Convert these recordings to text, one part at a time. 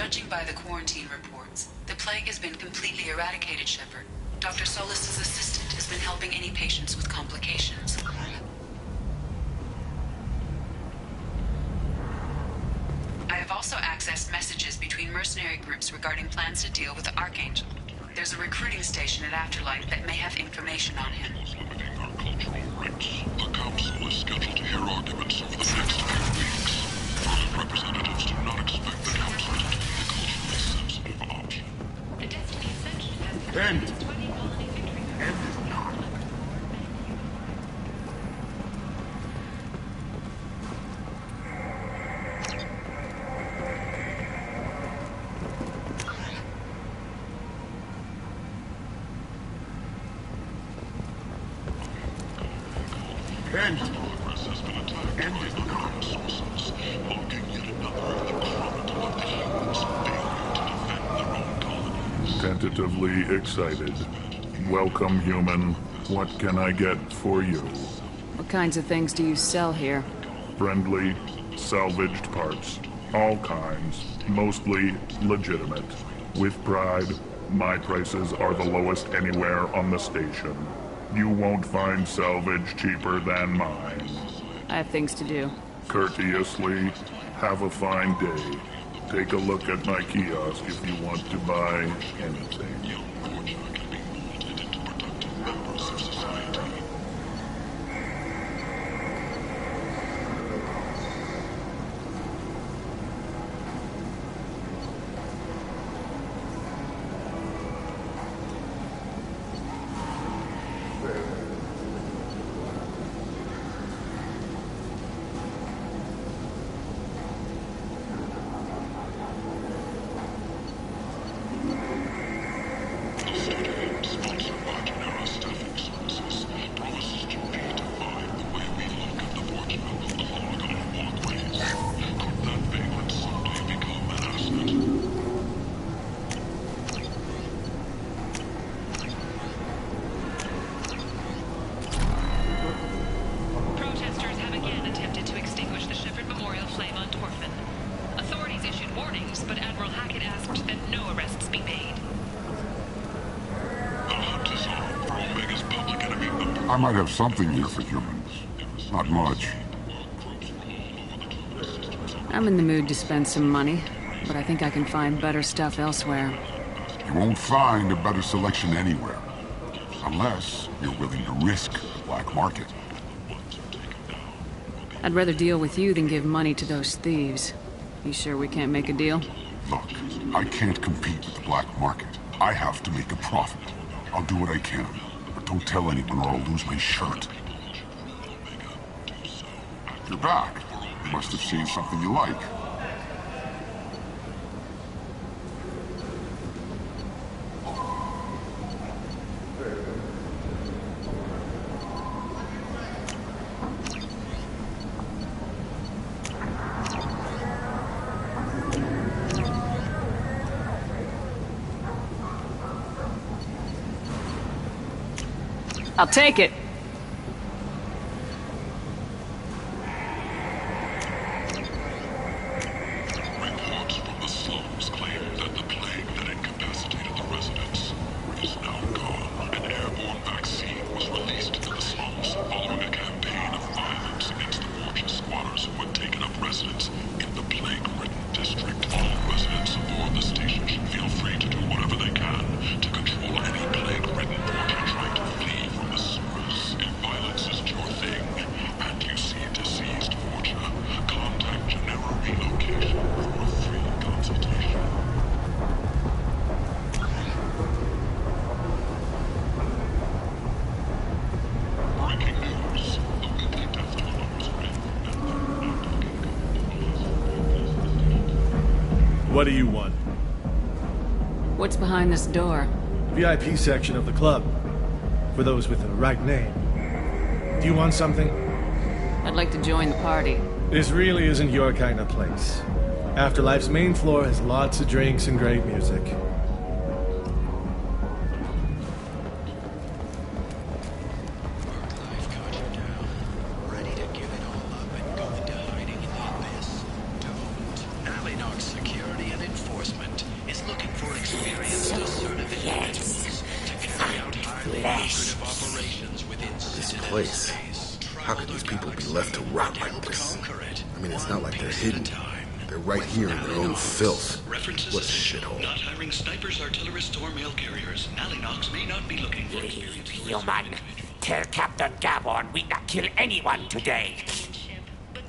Judging by the quarantine reports, the plague has been completely eradicated, Shepard. Dr. Solis's assistant has been helping any patients with complications. I have also accessed messages between mercenary groups regarding plans to deal with the Archangel. There's a recruiting station at Afterlife that may have information on him. Limiting our cultural rights. The Council is scheduled to hear arguments over the next few weeks. First representatives do not expect the Council to take a culturally sensitive option. The Destiny Ascension has End. 20 colony victory. End is not. End. Progress has been attacked by the current sources, marking yet another chronicle of the humans' failure to defend their own colonies. Tentatively excited. Welcome, human. What can I get for you? What kinds of things do you sell here? Friendly, salvaged parts. All kinds. Mostly legitimate. With pride, my prices are the lowest anywhere on the station. You won't find salvage cheaper than mine. I have things to do. Courteously, have a fine day. Take a look at my kiosk if you want to buy anything. Young Fortuna can be molded into productive members of society. The study, sponsored by Genera Staffing Services, promises to redefine the way we look at the Fortuna will clog our walkways. Could that vagrant someday become an asset? Protesters have again attempted to extinguish the Shepard Memorial flame on Torfin. Authorities issued warnings, but Admiral Hackett asked that no arrests be made. The hunt is on for Omega's public enemy number. I might have something here for humans. Not much. I'm in the mood to spend some money, but I think I can find better stuff elsewhere. You won't find a better selection anywhere. Unless you're willing to risk the black market. I'd rather deal with you than give money to those thieves. You sure we can't make a deal? Look, I can't compete with the black market. I have to make a profit. I'll do what I can, but don't tell anyone or I'll lose my shirt. You're back. You must have seen something you like. I'll take it. Reports from the slums claim that the plague that incapacitated the residents is now gone. An airborne vaccine was released into the slums following a campaign of violence against the Fortress squatters who had taken up residence in the plague-ridden district. All residents aboard the station should feel free to do whatever they can to control any plague-ridden Fortress trying to flee from the sewers. If violence is your thing, and you see deceased Fortuna, contact Genera Relocation for a free consultation. Breaking news. The weekly death toll was written and they're not looking. What do you want? What's behind this door? VIP section of the club. For those with the right name. Do you want something? I'd like to join the party. This really isn't your kind of place. Afterlife's main floor has lots of drinks and great music. Life caught you down, ready to give it all up and go into hiding in the abyss. Don't. Alley knocks security and enforcement place. How could these people be left to rot like this? I mean, it's not like they're hidden. They're right here in their own filth. References What a essential. shithole. Not hiring snipers, artillerists, or mail carriers. Alleynox may not be looking for Leave, human. Tell Captain Gaborn we not kill anyone today.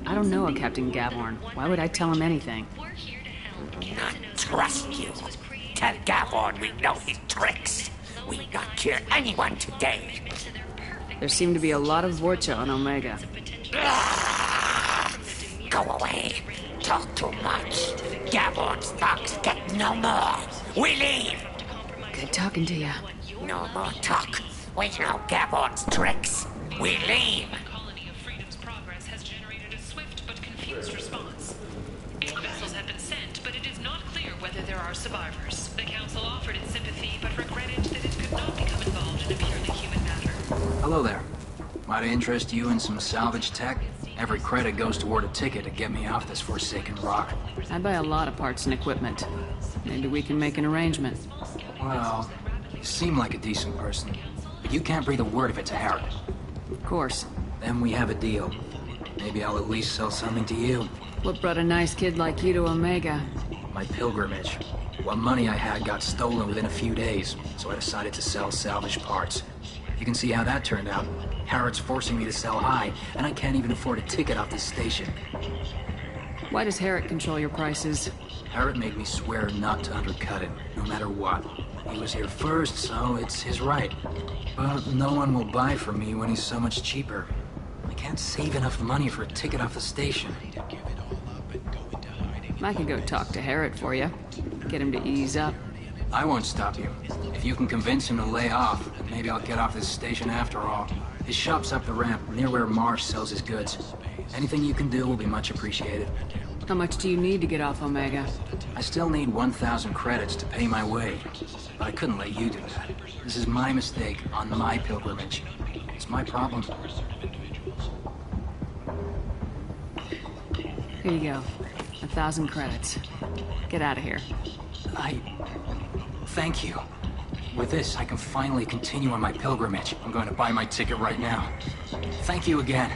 I don't know a Captain Gaborn. Why would I tell him anything? Not trust you. Tell Gaborn we know his tricks. We not kill anyone today. There seem to be a lot of Vorcha on Omega. Go away. Talk too much. Gaborn's thugs get no more. We leave. Good talking to you. No more talk. We know Gaborn's tricks. We leave. The colony of Freedom's progress has generated a swift but confused response. Aid vessels have been sent, but it is not clear whether there are survivors. The Council offered its sympathy, but regretted that it could not become involved in a purely human matter. Hello there. Might I interest you in some salvage tech? Every credit goes toward a ticket to get me off this forsaken rock. I buy a lot of parts and equipment. Maybe we can make an arrangement. Well, you seem like a decent person, but you can't breathe a word of it to Harrod. Of course. Then we have a deal. Maybe I'll at least sell something to you. What brought a nice kid like you to Omega? My pilgrimage. What money I had got stolen within a few days, so I decided to sell salvage parts. You can see how that turned out. Harrod's forcing me to sell high, and I can't even afford a ticket off this station. Why does Harrod control your prices? Harrod made me swear not to undercut it, no matter what. He was here first, so it's his right. But no one will buy from me when he's so much cheaper. I can't save enough money for a ticket off the station. I can go talk to Harrod for you. Get him to ease up. I won't stop you. If you can convince him to lay off, maybe I'll get off this station after all. His shop's up the ramp, near where Marsh sells his goods. Anything you can do will be much appreciated. How much do you need to get off Omega? I still need 1,000 credits to pay my way. But I couldn't let you do that. This is my mistake on my pilgrimage. It's my problem. Here you go. 1,000 credits. Get out of here. Thank you. With this, I can finally continue on my pilgrimage. I'm going to buy my ticket right now. Thank you again.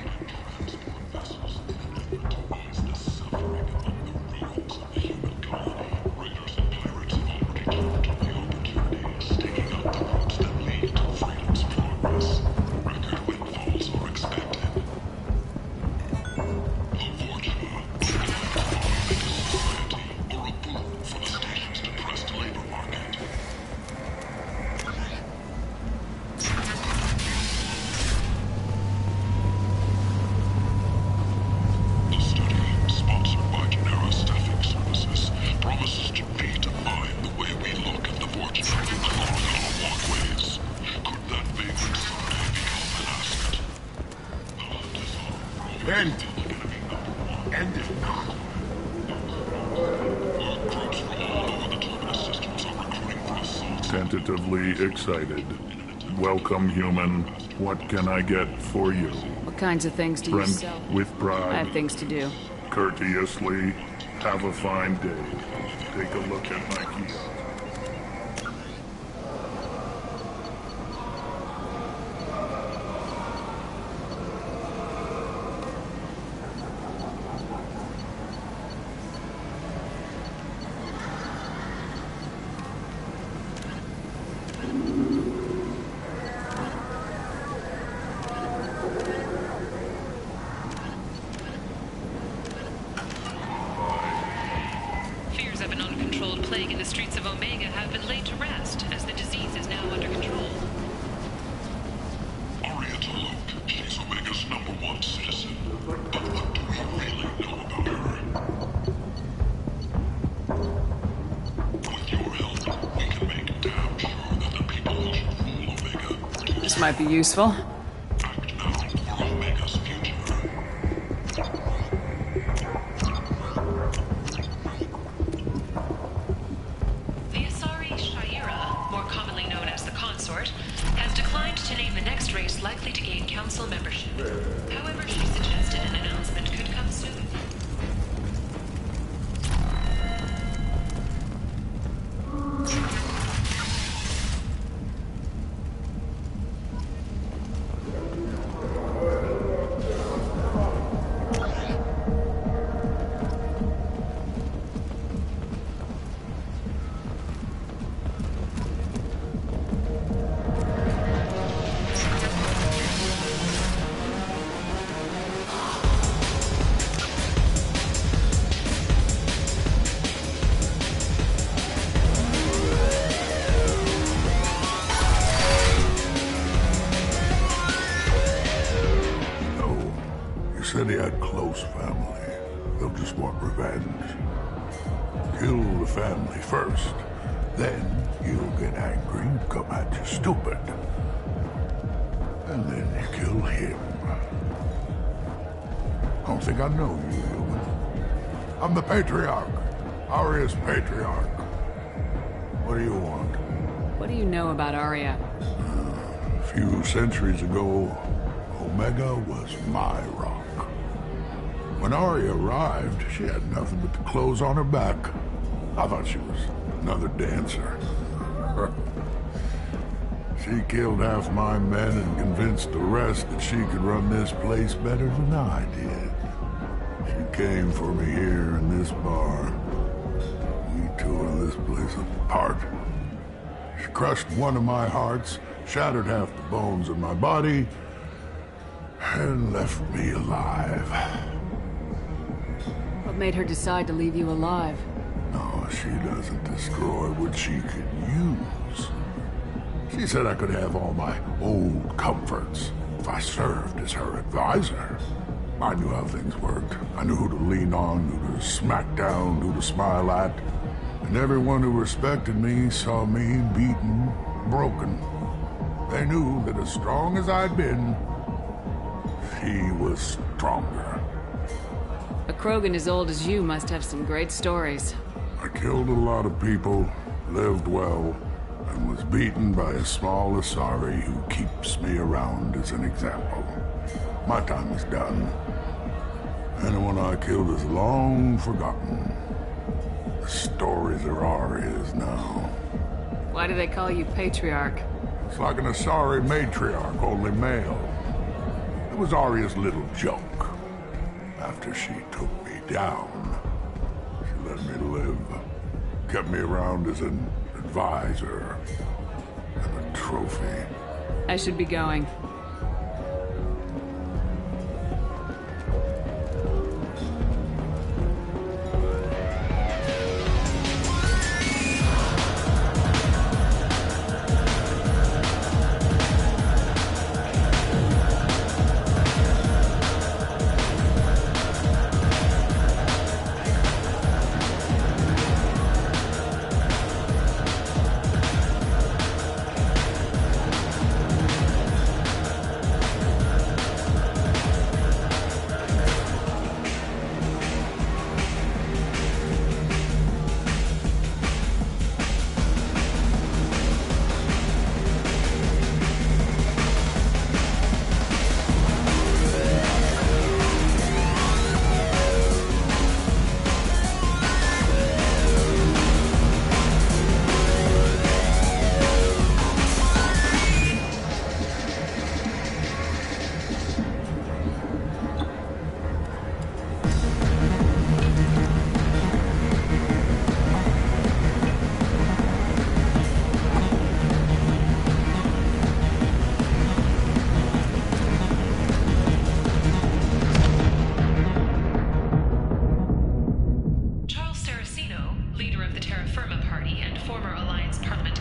End it now. Tentatively excited. Welcome, human. What can I get for you? What kinds of things do you Friend sell? with I pride. have things to do. Courteously, have a fine day. Take a look at my kiosk. Fears of an uncontrolled plague in the streets of Omega have been laid to rest, as the disease is now under control. Oriental Luke, she's Omega's #1 citizen. But what do we really know about her? With your help, we can make damn sure that the people who should rule Omega do This might be useful. act now for Omega's future. The Asari Shaira, more commonly known as the Consort, has declined to name the next race likely to gain council membership. However, she suggested an announcement could come soon. said he had close family. They'll just want revenge. Kill the family first. Then he'll get angry and come at you stupid. And then you kill him. I don't think I know you, human. I'm the Patriarch. Aria's Patriarch. What do you want? What do you know about Aria? A few centuries ago, Omega was my rock. When Aria arrived, she had nothing but the clothes on her back. I thought she was another dancer. She killed half my men and convinced the rest that she could run this place better than I did. She came for me here in this bar. We tore this place apart. She crushed one of my hearts, shattered half the bones in my body, and left me alive. What made her decide to leave you alive? No, she doesn't destroy what she could use. She said I could have all my old comforts if I served as her advisor. I knew how things worked. I knew who to lean on, who to smack down, who to smile at. And everyone who respected me saw me beaten, broken. They knew that as strong as I'd been, she was stronger. A Krogan as old as you must have some great stories. I killed a lot of people, lived well, and was beaten by a small Asari who keeps me around as an example. My time is done. Anyone I killed is long forgotten. The stories are Aria's now. Why do they call you Patriarch? It's like an Asari matriarch, only male. It was Aria's little joke. After she took me down, she let me live. Kept me around as an advisor and a trophy. I should be going.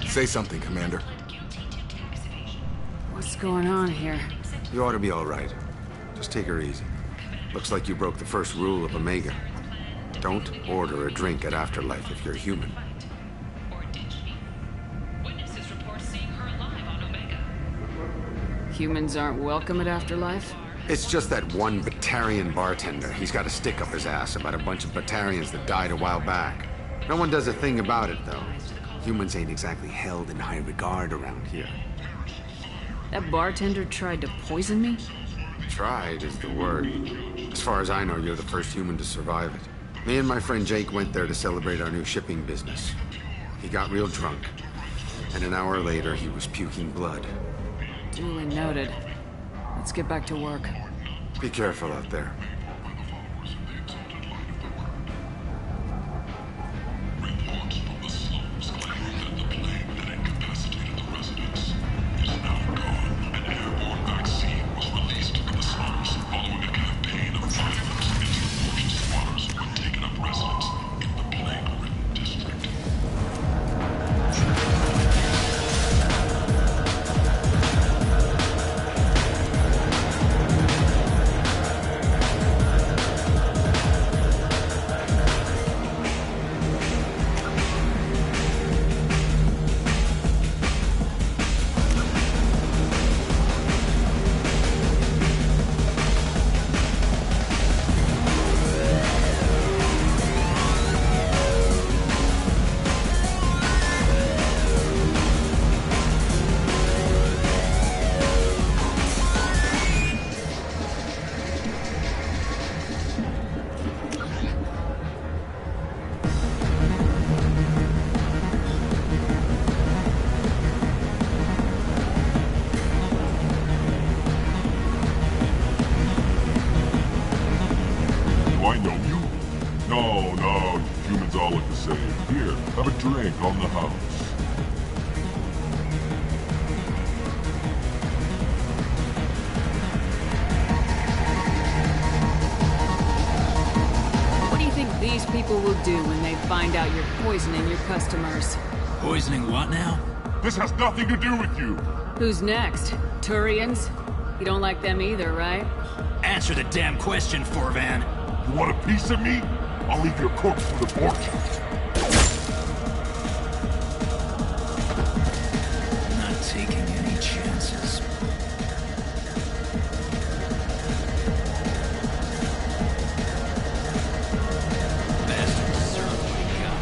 Say something, Commander. What's going on here? You ought to be all right. Just take her easy. Looks like you broke the first rule of Omega. Don't order a drink at Afterlife if you're human. Humans aren't welcome at Afterlife? It's just that one Batarian bartender. He's got a stick up his ass about a bunch of Batarians that died a while back. No one does a thing about it, though. Humans ain't exactly held in high regard around here. That bartender tried to poison me? Tried is the word. As far as I know, you're the first human to survive it. Me and my friend Jake went there to celebrate our new shipping business. He got real drunk, and an hour later he was puking blood. Duly noted. Let's get back to work. Be careful out there. Have a drink on the house. What do you think these people will do when they find out you're poisoning your customers? Poisoning what now? This has nothing to do with you. Who's next? Turians? You don't like them either, right? Answer the damn question, Forvan. You want a piece of me? I'll leave your corpse with a fortune. I'm not taking any chances. Bastard deserve what he got.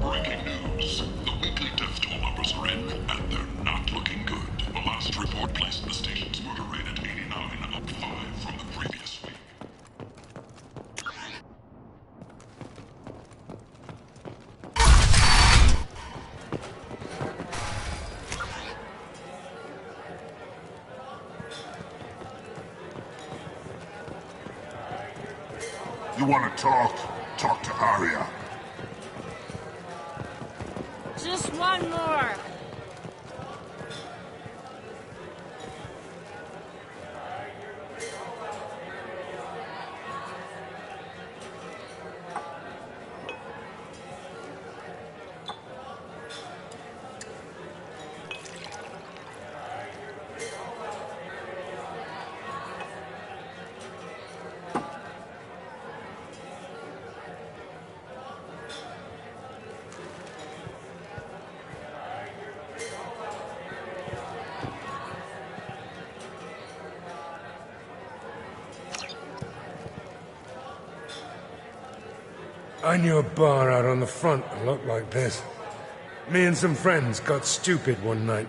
Breaking news. The weekly death toll numbers are in, and they're not looking good. The last report placed the station's murder rate at 89, up 5 from the previous week. You want to talk? Talk to Arya. Just one more. I knew a bar out on the front that looked like this. Me and some friends got stupid one night.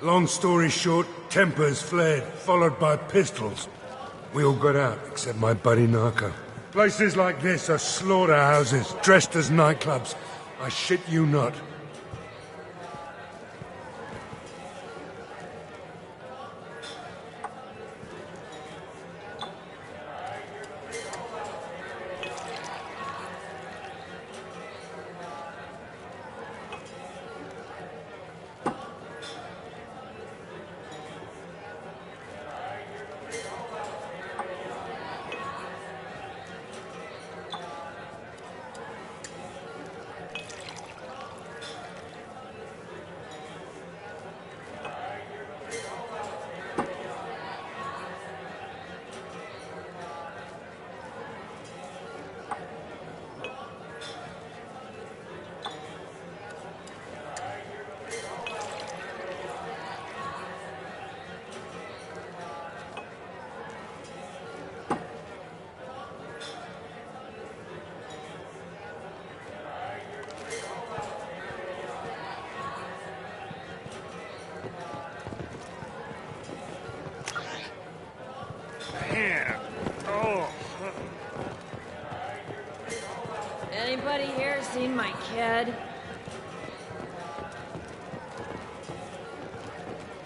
Long story short, tempers flared, followed by pistols. We all got out, except my buddy Narco. Places like this are slaughterhouses, dressed as nightclubs. I shit you not. Anybody here seen my kid?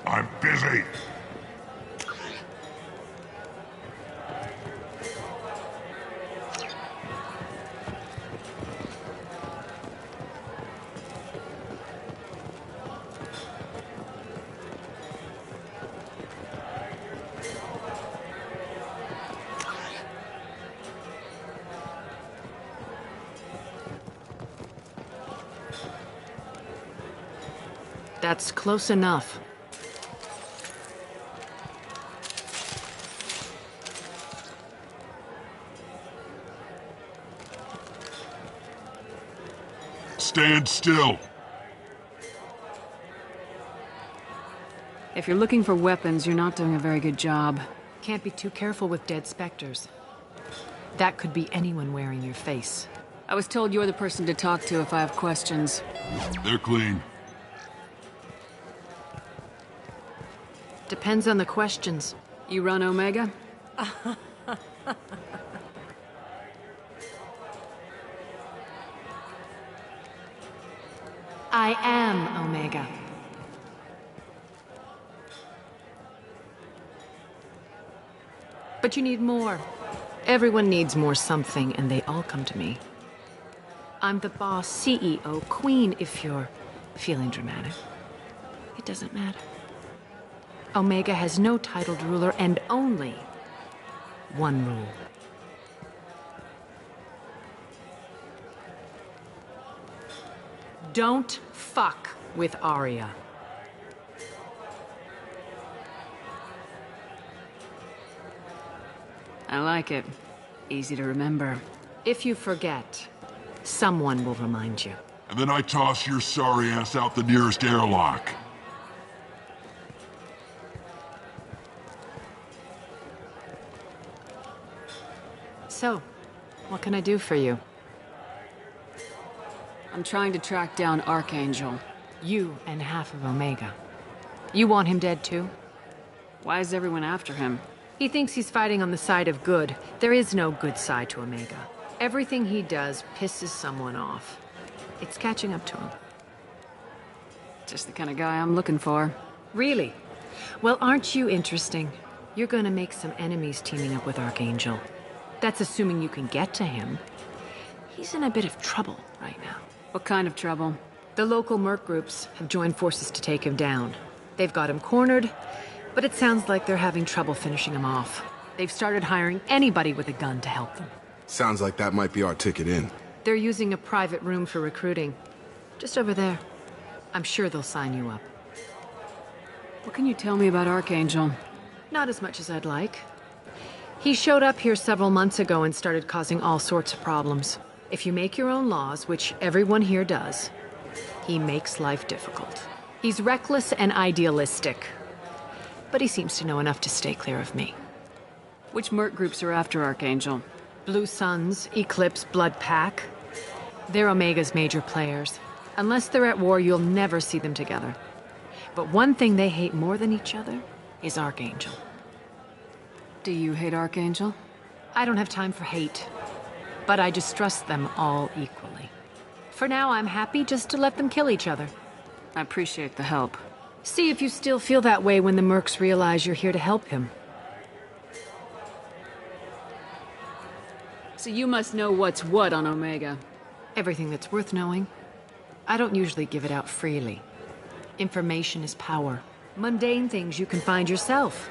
I'm busy. That's close enough. Stand still. If you're looking for weapons, you're not doing a very good job. Can't be too careful with dead specters. That could be anyone wearing your face. I was told you're the person to talk to if I have questions. They're clean. Depends on the questions. You run Omega? I am Omega. But you need more. Everyone needs more something, and they all come to me. I'm the boss, CEO, queen, if you're feeling dramatic. It doesn't matter. Omega has no titled ruler and only one rule. Don't fuck with Arya. I like it. Easy to remember. If you forget, someone will remind you. And then I toss your sorry ass out the nearest airlock. So, what can I do for you? I'm trying to track down Archangel. You and half of Omega. You want him dead too? Why is everyone after him? He thinks he's fighting on the side of good. There is no good side to Omega. Everything he does pisses someone off. It's catching up to him. Just the kind of guy I'm looking for. Really? Well, aren't you interesting? You're gonna make some enemies teaming up with Archangel. That's assuming you can get to him. He's in a bit of trouble right now. What kind of trouble? The local merc groups have joined forces to take him down. They've got him cornered, but it sounds like they're having trouble finishing him off. They've started hiring anybody with a gun to help them. Sounds like that might be our ticket in. They're using a private room for recruiting. Just over there. I'm sure they'll sign you up. What can you tell me about Archangel? Not as much as I'd like. He showed up here several months ago and started causing all sorts of problems. If you make your own laws, which everyone here does, he makes life difficult. He's reckless and idealistic. But he seems to know enough to stay clear of me. Which merc groups are after Archangel? Blue Suns, Eclipse, Blood Pack. They're Omega's major players. Unless they're at war, you'll never see them together. But one thing they hate more than each other is Archangel. Do you hate Archangel? I don't have time for hate. But I distrust them all equally. For now, I'm happy just to let them kill each other. I appreciate the help. See if you still feel that way when the mercs realize you're here to help him. So you must know what's what on Omega. Everything that's worth knowing. I don't usually give it out freely. Information is power. Mundane things you can find yourself.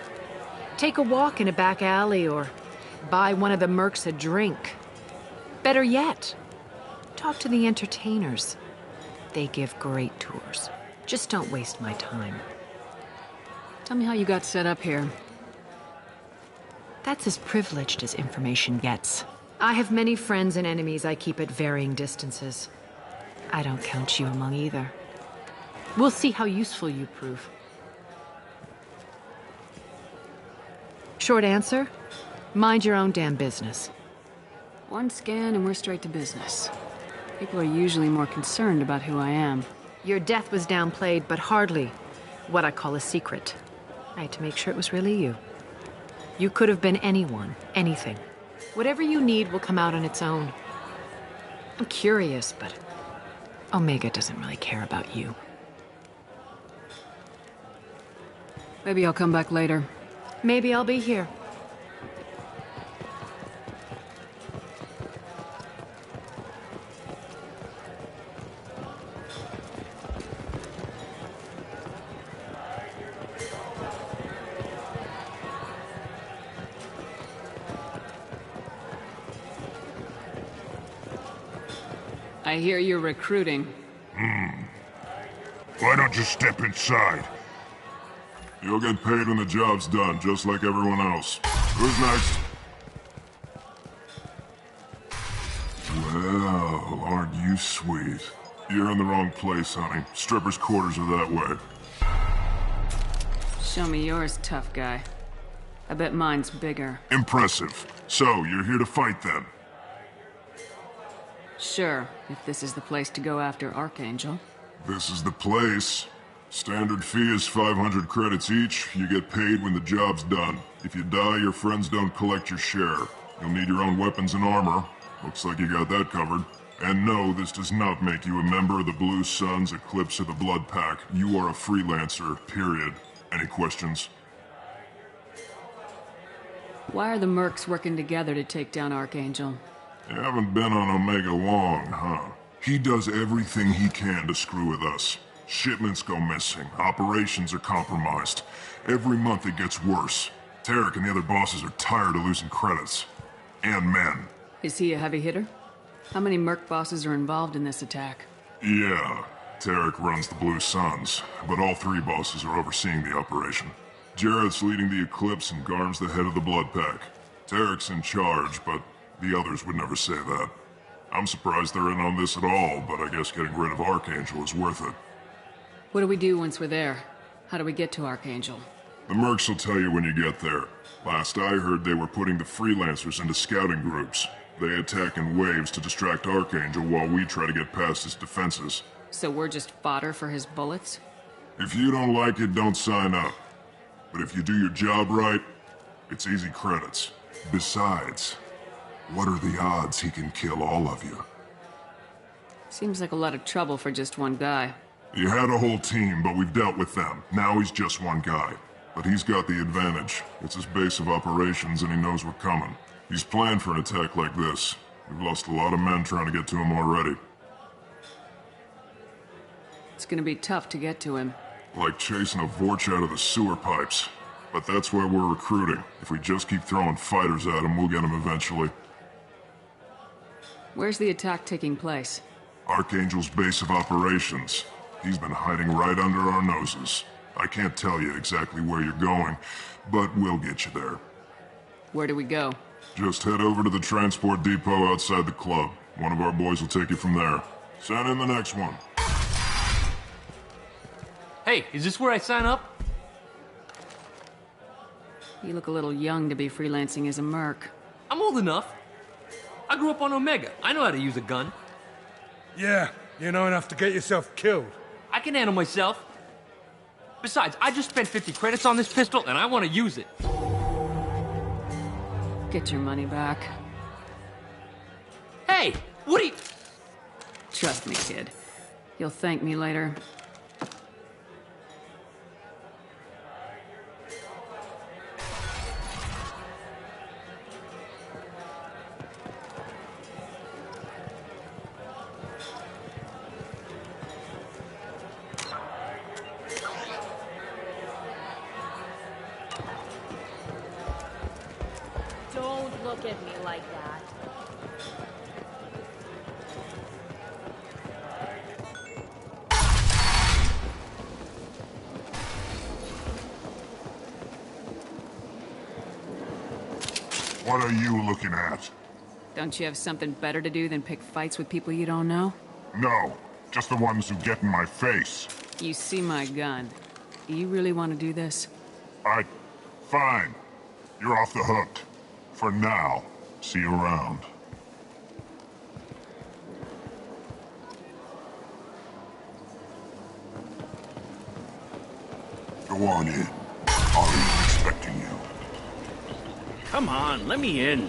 Take a walk in a back alley or buy one of the mercs a drink. Better yet, talk to the entertainers. They give great tours. Just don't waste my time. Tell me how you got set up here. That's as privileged as information gets. I have many friends and enemies I keep at varying distances. I don't count you among either. We'll see how useful you prove. Short answer? Mind your own damn business. One scan and we're straight to business. People are usually more concerned about who I am. Your death was downplayed, but hardly what I call a secret. I had to make sure it was really you. You could have been anyone, anything. Whatever you need will come out on its own. I'm curious, but Omega doesn't really care about you. Maybe I'll come back later. Maybe I'll be here. I hear you're recruiting. Why don't you step inside? You'll get paid when the job's done, just like everyone else. Who's next? Well, aren't you sweet? You're in the wrong place, honey. Strippers' quarters are that way. Show me yours, tough guy. I bet mine's bigger. Impressive. So, you're here to fight then? Sure, if this is the place to go after Archangel. This is the place. Standard fee is 500 credits each. You get paid when the job's done. If you die, your friends don't collect your share. You'll need your own weapons and armor. Looks like you got that covered. And no, this does not make you a member of the Blue Suns, Eclipse, or the Blood Pack. You are a freelancer, period. Any questions? Why are the mercs working together to take down Archangel? You haven't been on Omega long, huh? He does everything he can to screw with us. Shipments go missing, operations are compromised. Every month it gets worse. Tarek and the other bosses are tired of losing credits. And men. Is he a heavy hitter? How many merc bosses are involved in this attack? Yeah, Tarek runs the Blue Suns, but all three bosses are overseeing the operation. Jarrett's leading the Eclipse and Garm's the head of the Blood Pack. Tarek's in charge, but the others would never say that. I'm surprised they're in on this at all, but I guess getting rid of Archangel is worth it. What do we do once we're there? How do we get to Archangel? The mercs will tell you when you get there. Last I heard, they were putting the freelancers into scouting groups. They attack in waves to distract Archangel while we try to get past his defenses. So we're just fodder for his bullets? If you don't like it, don't sign up. But if you do your job right, it's easy credits. Besides, what are the odds he can kill all of you? Seems like a lot of trouble for just one guy. He had a whole team, but we've dealt with them. Now he's just one guy. But he's got the advantage. It's his base of operations and he knows we're coming. He's planned for an attack like this. We've lost a lot of men trying to get to him already. It's gonna be tough to get to him. Like chasing a Vorch out of the sewer pipes. But that's why we're recruiting. If we just keep throwing fighters at him, we'll get him eventually. Where's the attack taking place? Archangel's base of operations. He's been hiding right under our noses. I can't tell you exactly where you're going, but we'll get you there. Where do we go? Just head over to the transport depot outside the club. One of our boys will take you from there. Send in the next one. Hey, is this where I sign up? You look a little young to be freelancing as a merc. I'm old enough. I grew up on Omega. I know how to use a gun. Yeah, you know enough to get yourself killed. I can handle myself. Besides, I just spent 50 credits on this pistol, and I want to use it. Get your money back. Hey, what are you... Trust me, kid. You'll thank me later. Don't look at me like that. What are you looking at? Don't you have something better to do than pick fights with people you don't know? No, just the ones who get in my face. You see my gun. Do you really want to do this? Fine. You're off the hook. For now. See you around. Go on in. Ari's expecting you. Come on, let me in.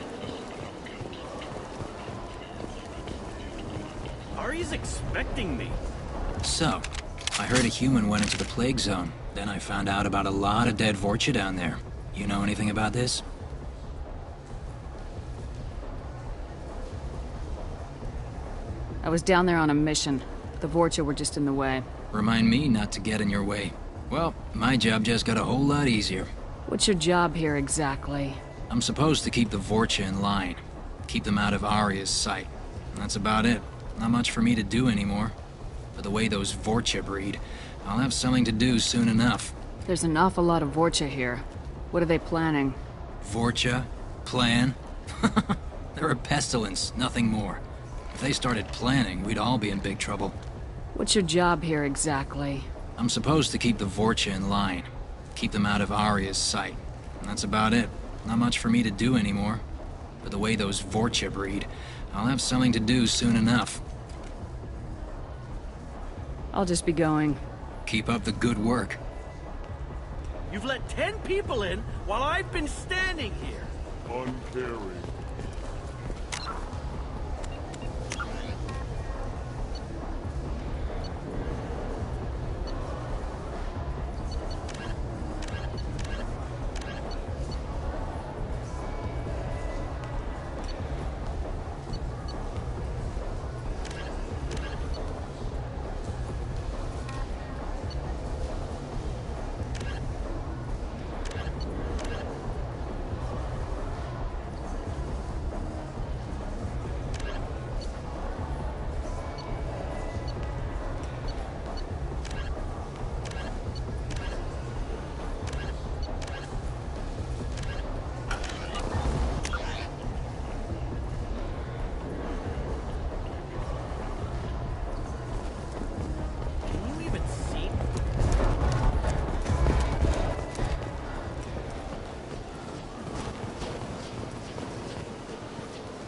Ari's expecting me. So, I heard a human went into the plague zone. Then I found out about a lot of dead Vorcha down there. You know anything about this? I was down there on a mission. The Vorcha were just in the way. Remind me not to get in your way. Well, my job just got a whole lot easier. What's your job here exactly? I'm supposed to keep the Vorcha in line. Keep them out of Arya's sight. That's about it. Not much for me to do anymore. But the way those Vorcha breed, I'll have something to do soon enough. There's an awful lot of Vorcha here. What are they planning? Vorcha? Plan? They're a pestilence, nothing more. If they started planning, we'd all be in big trouble. What's your job here exactly? I'm supposed to keep the Vorcha in line. Keep them out of Arya's sight. That's about it. Not much for me to do anymore. But the way those Vorcha breed, I'll have something to do soon enough. I'll just be going. Keep up the good work. You've let 10 people in while I've been standing here. Uncaring.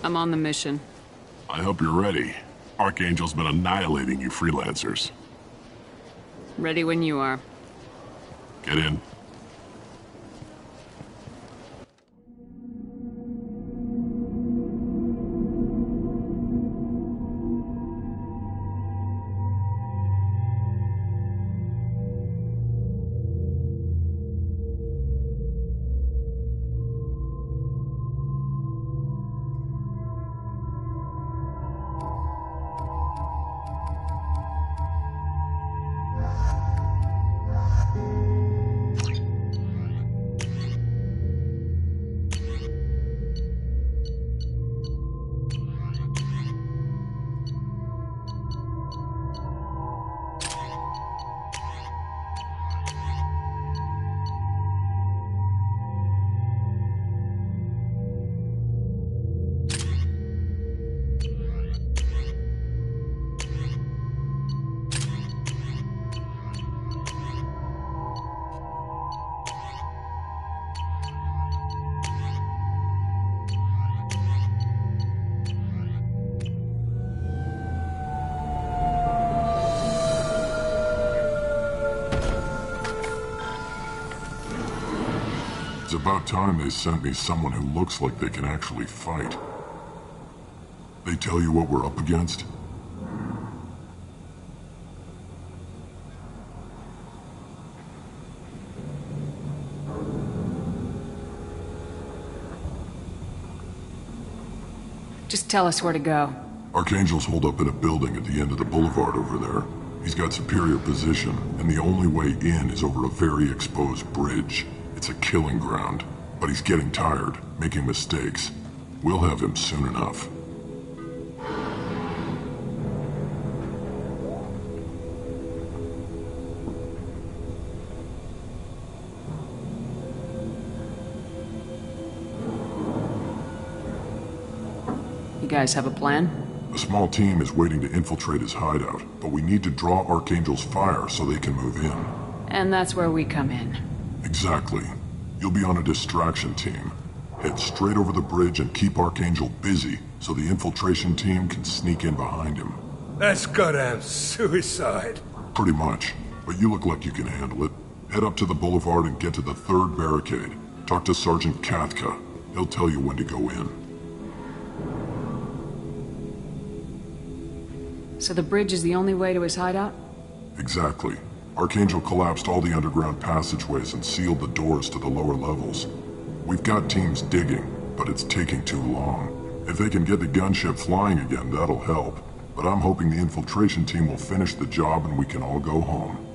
I'm on the mission. I hope you're ready. Archangel's been annihilating you freelancers. Ready when you are. Get in. It's about time they sent me someone who looks like they can actually fight. They tell you what we're up against? Just tell us where to go. Archangel's holed up in a building at the end of the boulevard over there. He's got superior position, and the only way in is over a very exposed bridge. It's a killing ground, but he's getting tired, making mistakes. We'll have him soon enough. You guys have a plan? A small team is waiting to infiltrate his hideout, but we need to draw Archangel's fire so they can move in. And that's where we come in. Exactly. You'll be on a distraction team. Head straight over the bridge and keep Archangel busy so the infiltration team can sneak in behind him. That's goddamn suicide. Pretty much, but you look like you can handle it. Head up to the boulevard and get to the third barricade. Talk to Sergeant Kathka. He'll tell you when to go in. So the bridge is the only way to his hideout? Exactly. Archangel collapsed all the underground passageways and sealed the doors to the lower levels. We've got teams digging, but it's taking too long. If they can get the gunship flying again, that'll help. But I'm hoping the infiltration team will finish the job and we can all go home.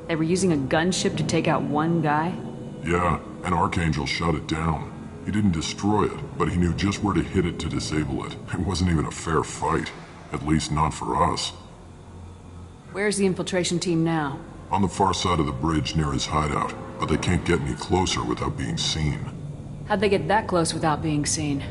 They were using a gunship to take out one guy? Yeah, and Archangel shut it down. He didn't destroy it, but he knew just where to hit it to disable it. It wasn't even a fair fight. At least not for us. Where's the infiltration team now? On the far side of the bridge near his hideout, but they can't get any closer without being seen. How'd they get that close without being seen?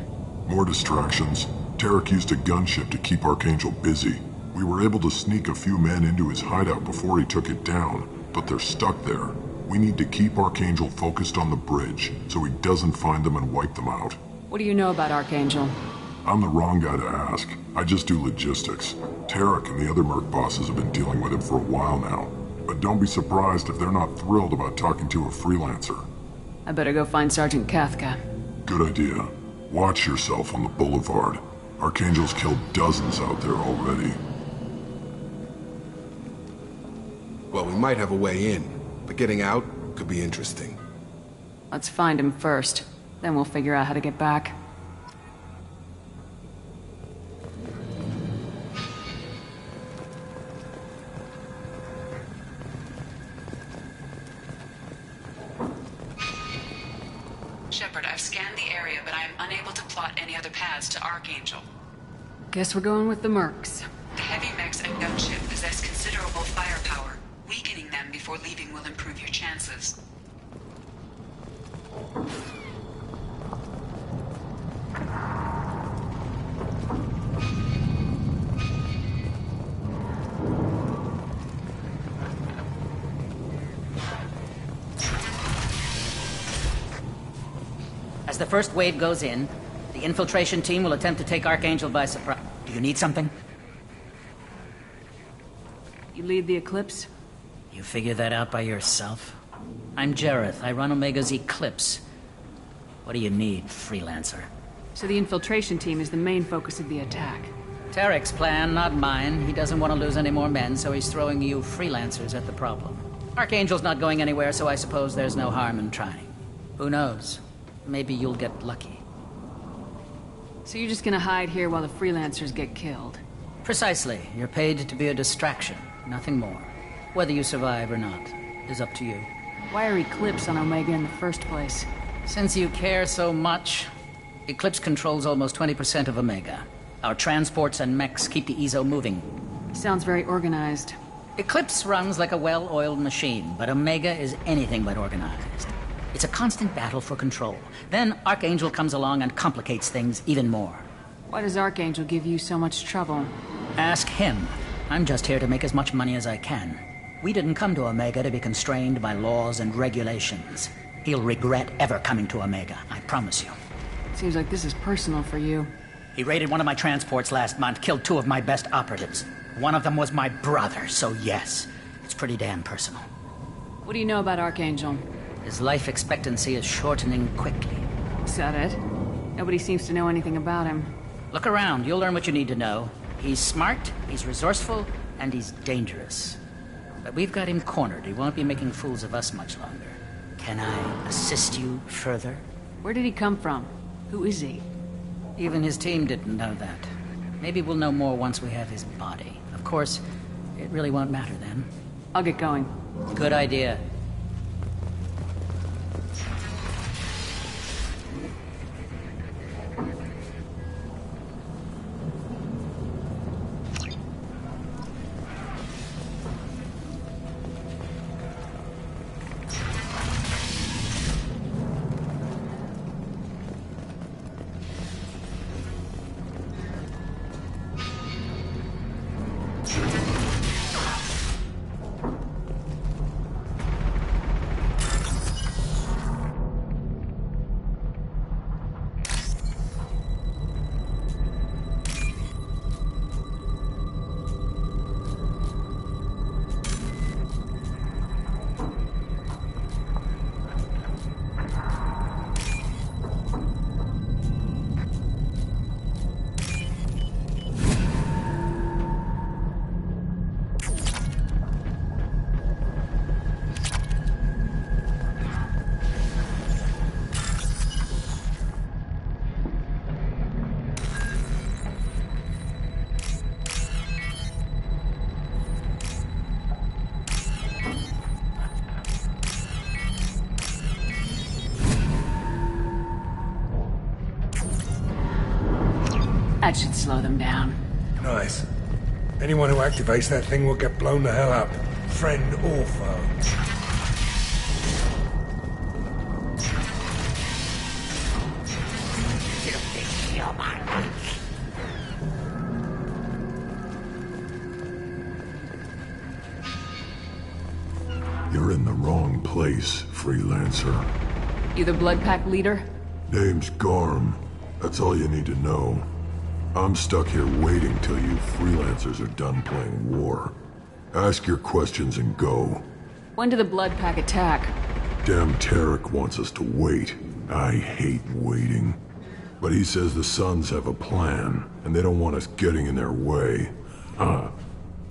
More distractions. Tarek used a gunship to keep Archangel busy. We were able to sneak a few men into his hideout before he took it down, but they're stuck there. We need to keep Archangel focused on the bridge, so he doesn't find them and wipe them out. What do you know about Archangel? I'm the wrong guy to ask. I just do logistics. Tarek and the other merc bosses have been dealing with him for a while now. But don't be surprised if they're not thrilled about talking to a freelancer. I better go find Sergeant Kathka. Good idea. Watch yourself on the boulevard. Archangel's killed dozens out there already. Well, we might have a way in, but getting out could be interesting. Let's find him first. Then we'll figure out how to get back. Shepard, I've scanned the area, but I am unable to plot any other paths to Archangel. Guess we're going with the mercs. The heavy mechs and gunship possess considerable firepower. Weakening them before leaving will improve your chances. As the first wave goes in, infiltration team will attempt to take Archangel by surprise. Do you need something? You lead the Eclipse? You figured that out by yourself? I'm Jareth. I run Omega's Eclipse. What do you need, freelancer? So the infiltration team is the main focus of the attack. Tarek's plan, not mine. He doesn't want to lose any more men, so he's throwing you freelancers at the problem. Archangel's not going anywhere, so I suppose there's no harm in trying. Who knows? Maybe you'll get lucky. So you're just gonna hide here while the freelancers get killed? Precisely. You're paid to be a distraction, nothing more. Whether you survive or not is up to you. Why are Eclipse on Omega in the first place? Since you care so much, Eclipse controls almost 20% of Omega. Our transports and mechs keep the EZO moving. Sounds very organized. Eclipse runs like a well-oiled machine, but Omega is anything but organized. It's a constant battle for control. Then Archangel comes along and complicates things even more. Why does Archangel give you so much trouble? Ask him. I'm just here to make as much money as I can. We didn't come to Omega to be constrained by laws and regulations. He'll regret ever coming to Omega, I promise you. Seems like this is personal for you. He raided one of my transports last month, killed 2 of my best operatives. One of them was my brother, so yes, it's pretty damn personal. What do you know about Archangel? His life expectancy is shortening quickly. Is that it? Nobody seems to know anything about him. Look around, you'll learn what you need to know. He's smart, he's resourceful, and he's dangerous. But we've got him cornered. He won't be making fools of us much longer. Can I assist you further? Where did he come from? Who is he? Even his team didn't know that. Maybe we'll know more once we have his body. Of course, it really won't matter then. I'll get going. Good idea. That should slow them down. Nice. Anyone who activates that thing will get blown the hell up. Friend or foe. You're in the wrong place, freelancer. You the Blood Pack leader? Name's Garm. That's all you need to know. I'm stuck here waiting till you freelancers are done playing war. Ask your questions and go. When did the Blood Pack attack? Damn Tarek wants us to wait. I hate waiting. But he says the Sons have a plan, and they don't want us getting in their way.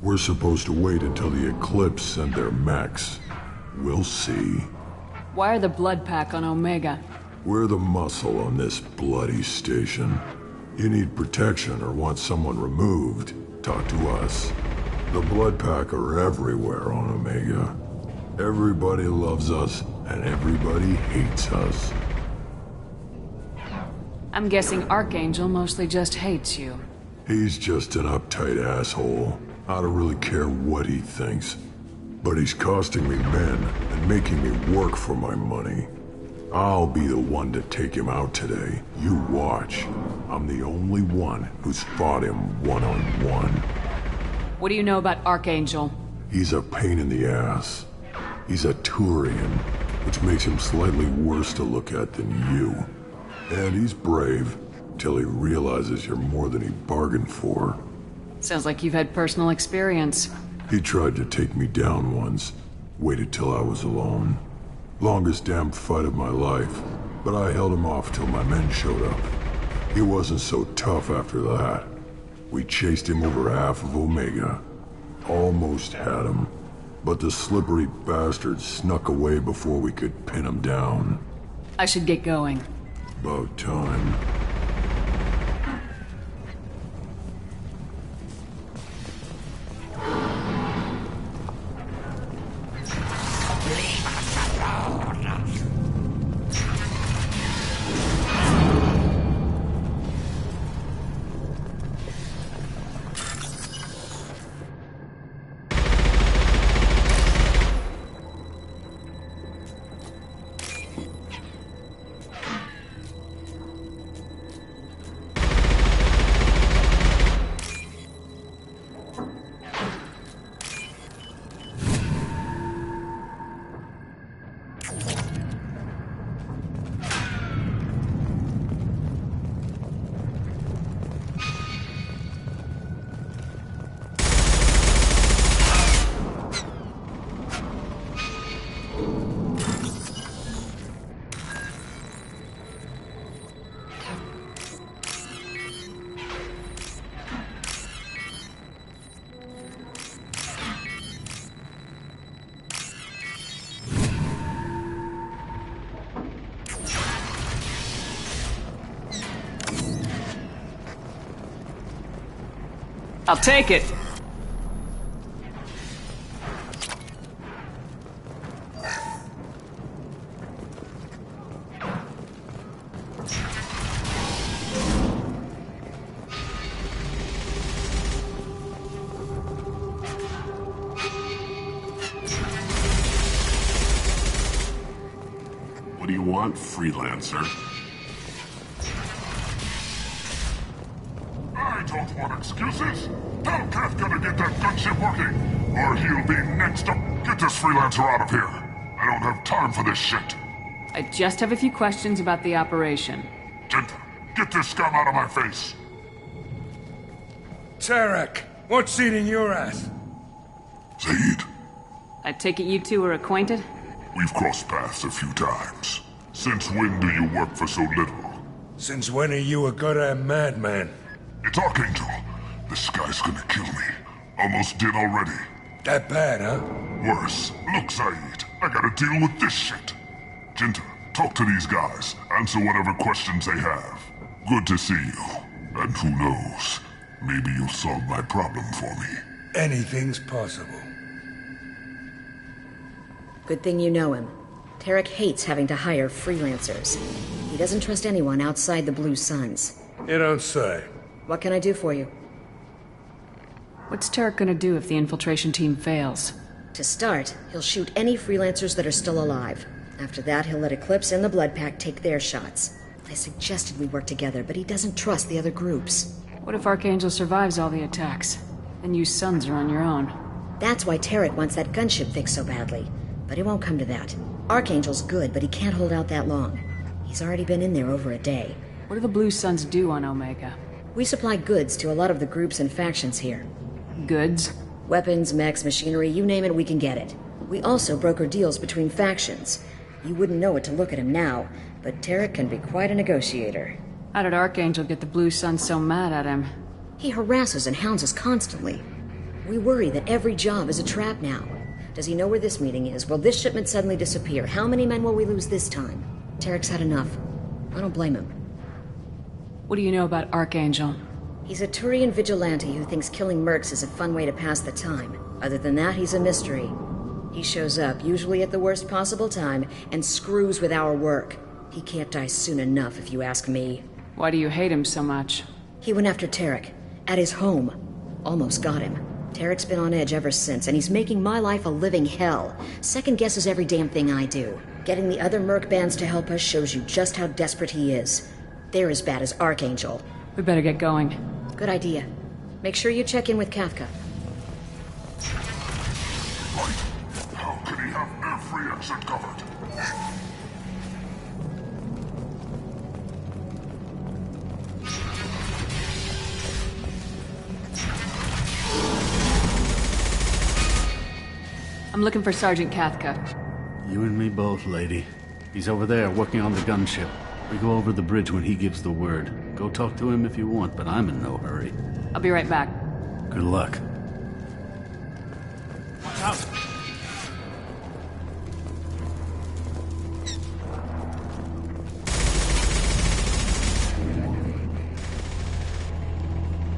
We're supposed to wait until the Eclipse send their mechs. We'll see. Why are the Blood Pack on Omega? We're the muscle on this bloody station. You need protection or want someone removed, talk to us. The Blood Pack are everywhere on Omega. Everybody loves us, and everybody hates us. I'm guessing Archangel mostly just hates you. He's just an uptight asshole. I don't really care what he thinks. But he's costing me men and making me work for my money. I'll be the one to take him out today. You watch. I'm the only one who's fought him one-on-one. What do you know about Archangel? He's a pain in the ass. He's a Turian, which makes him slightly worse to look at than you. And he's brave. till he realizes you're more than he bargained for. Sounds like you've had personal experience. He tried to take me down once, waited till I was alone. Longest damn fight of my life, but I held him off till my men showed up. He wasn't so tough after that. We chased him over half of Omega. Almost had him, but the slippery bastard snuck away before we could pin him down. I should get going. About time. I'll take it. What do you want, freelancer? I don't want excuses. Tell Kafka to get that gunship working, or he'll be next up. Get this freelancer out of here. I don't have time for this shit. I just have a few questions about the operation. Jinta, get this scum out of my face. Tarek, what's eating your ass? Zaid, I take it you two are acquainted? we've crossed paths a few times. Since when do you work for so little? Since when are you a goddamn madman? It's Archangel. This guy's gonna kill me. Almost did already. That bad, huh? Worse. Look, Zaid, I gotta deal with this shit. Jinta, talk to these guys. Answer whatever questions they have. Good to see you. And who knows, maybe you'll solve my problem for me. Anything's possible. Good thing you know him. Tarek hates having to hire freelancers. He doesn't trust anyone outside the Blue Suns. You don't say. What can I do for you? What's Tarek gonna do if the infiltration team fails? To start, he'll shoot any freelancers that are still alive. After that, he'll let Eclipse and the Blood Pack take their shots. I suggested we work together, but he doesn't trust the other groups. What if Archangel survives all the attacks? Then you Suns are on your own. That's why Tarek wants that gunship fixed so badly. But it won't come to that. Archangel's good, but he can't hold out that long. He's already been in there over a day. What do the Blue Suns do on Omega? We supply goods to a lot of the groups and factions here. Goods? Weapons, mechs, machinery, you name it, we can get it. We also broker deals between factions. You wouldn't know it to look at him now, but Tarek can be quite a negotiator. How did Archangel get the Blue Suns so mad at him? He harasses and hounds us constantly. We worry that every job is a trap now. Does he know where this meeting is? Will this shipment suddenly disappear? How many men will we lose this time? Tarek's had enough. I don't blame him. What do you know about Archangel? He's a Turian vigilante who thinks killing mercs is a fun way to pass the time. Other than that, he's a mystery. He shows up, usually at the worst possible time, and screws with our work. He can't die soon enough, if you ask me. Why do you hate him so much? He went after Tarek. At his home. Almost got him. Tarek's been on edge ever since, and he's making my life a living hell. Second guesses every damn thing I do. Getting the other merc bands to help us shows you just how desperate he is. They're as bad as Archangel. We better get going. Good idea. Make sure you check in with Kafka. How could he have every exit covered? I'm looking for Sergeant Cathca. You and me both, lady. He's over there, working on the gunship. We go over the bridge when he gives the word. Go talk to him if you want, but I'm in no hurry. I'll be right back. Good luck. Watch out!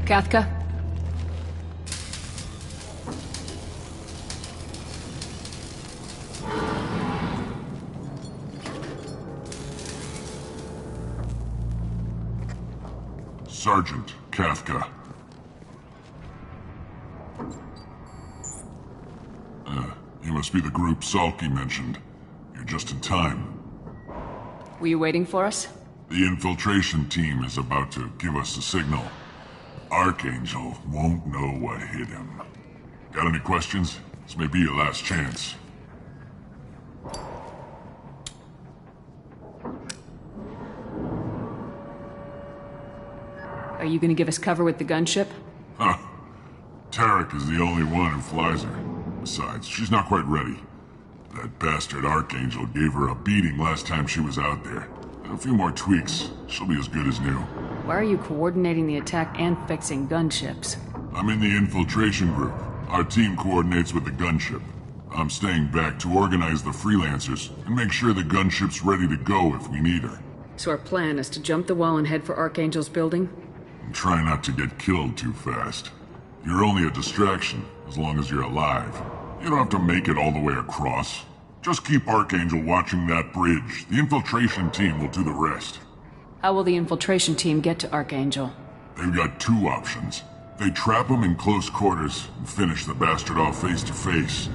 Cathca? Sergeant Cathca. You must be the group Salky mentioned. You're just in time. Were you waiting for us? The infiltration team is about to give us a signal. Archangel won't know what hit him. Got any questions? This may be your last chance. Are you gonna give us cover with the gunship? Huh. Tarek is the only one who flies her. Besides, she's not quite ready. That bastard Archangel gave her a beating last time she was out there. A few more tweaks, she'll be as good as new. Why are you coordinating the attack and fixing gunships? I'm in the infiltration group. Our team coordinates with the gunship. I'm staying back to organize the freelancers and make sure the gunship's ready to go if we need her. So our plan is to jump the wall and head for Archangel's building? And try not to get killed too fast. You're only a distraction, as long as you're alive. You don't have to make it all the way across. Just keep Archangel watching that bridge. The infiltration team will do the rest. How will the infiltration team get to Archangel? They've got two options. They trap him in close quarters and finish the bastard off face to face.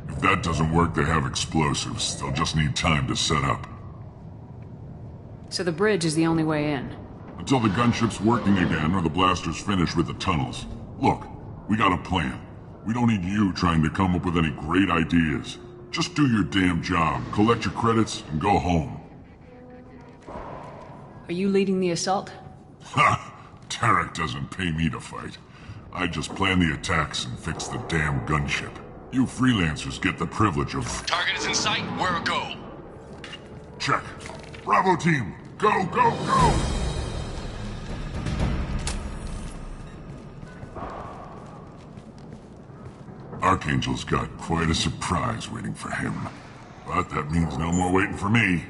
If that doesn't work, they have explosives. They'll just need time to set up. So the bridge is the only way in? Until the gunship's working again or the blasters finish with the tunnels. Look, we got a plan. We don't need you trying to come up with any great ideas. Just do your damn job, collect your credits, and go home. Are you leading the assault? Ha! Tarek doesn't pay me to fight. I just plan the attacks and fix the damn gunship. You freelancers get the privilege of... Target is in sight. Where a go? Check. Bravo team, go, go, go! Archangel's got quite a surprise waiting for him. But that means no more waiting for me.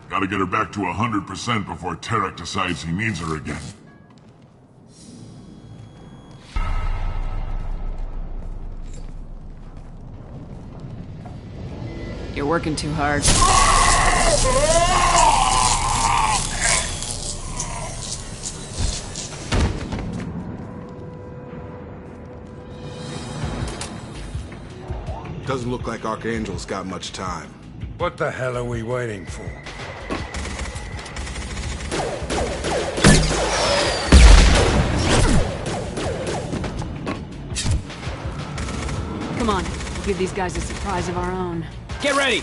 Gotta get her back to 100% before Tarek decides he needs her again. You're working too hard. Doesn't look like Archangel's got much time. What the hell are we waiting for? Come on, we'll give these guys a surprise of our own. Get ready!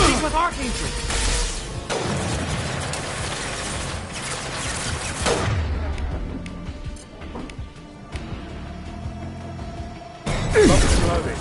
He's with Archangel! Loading.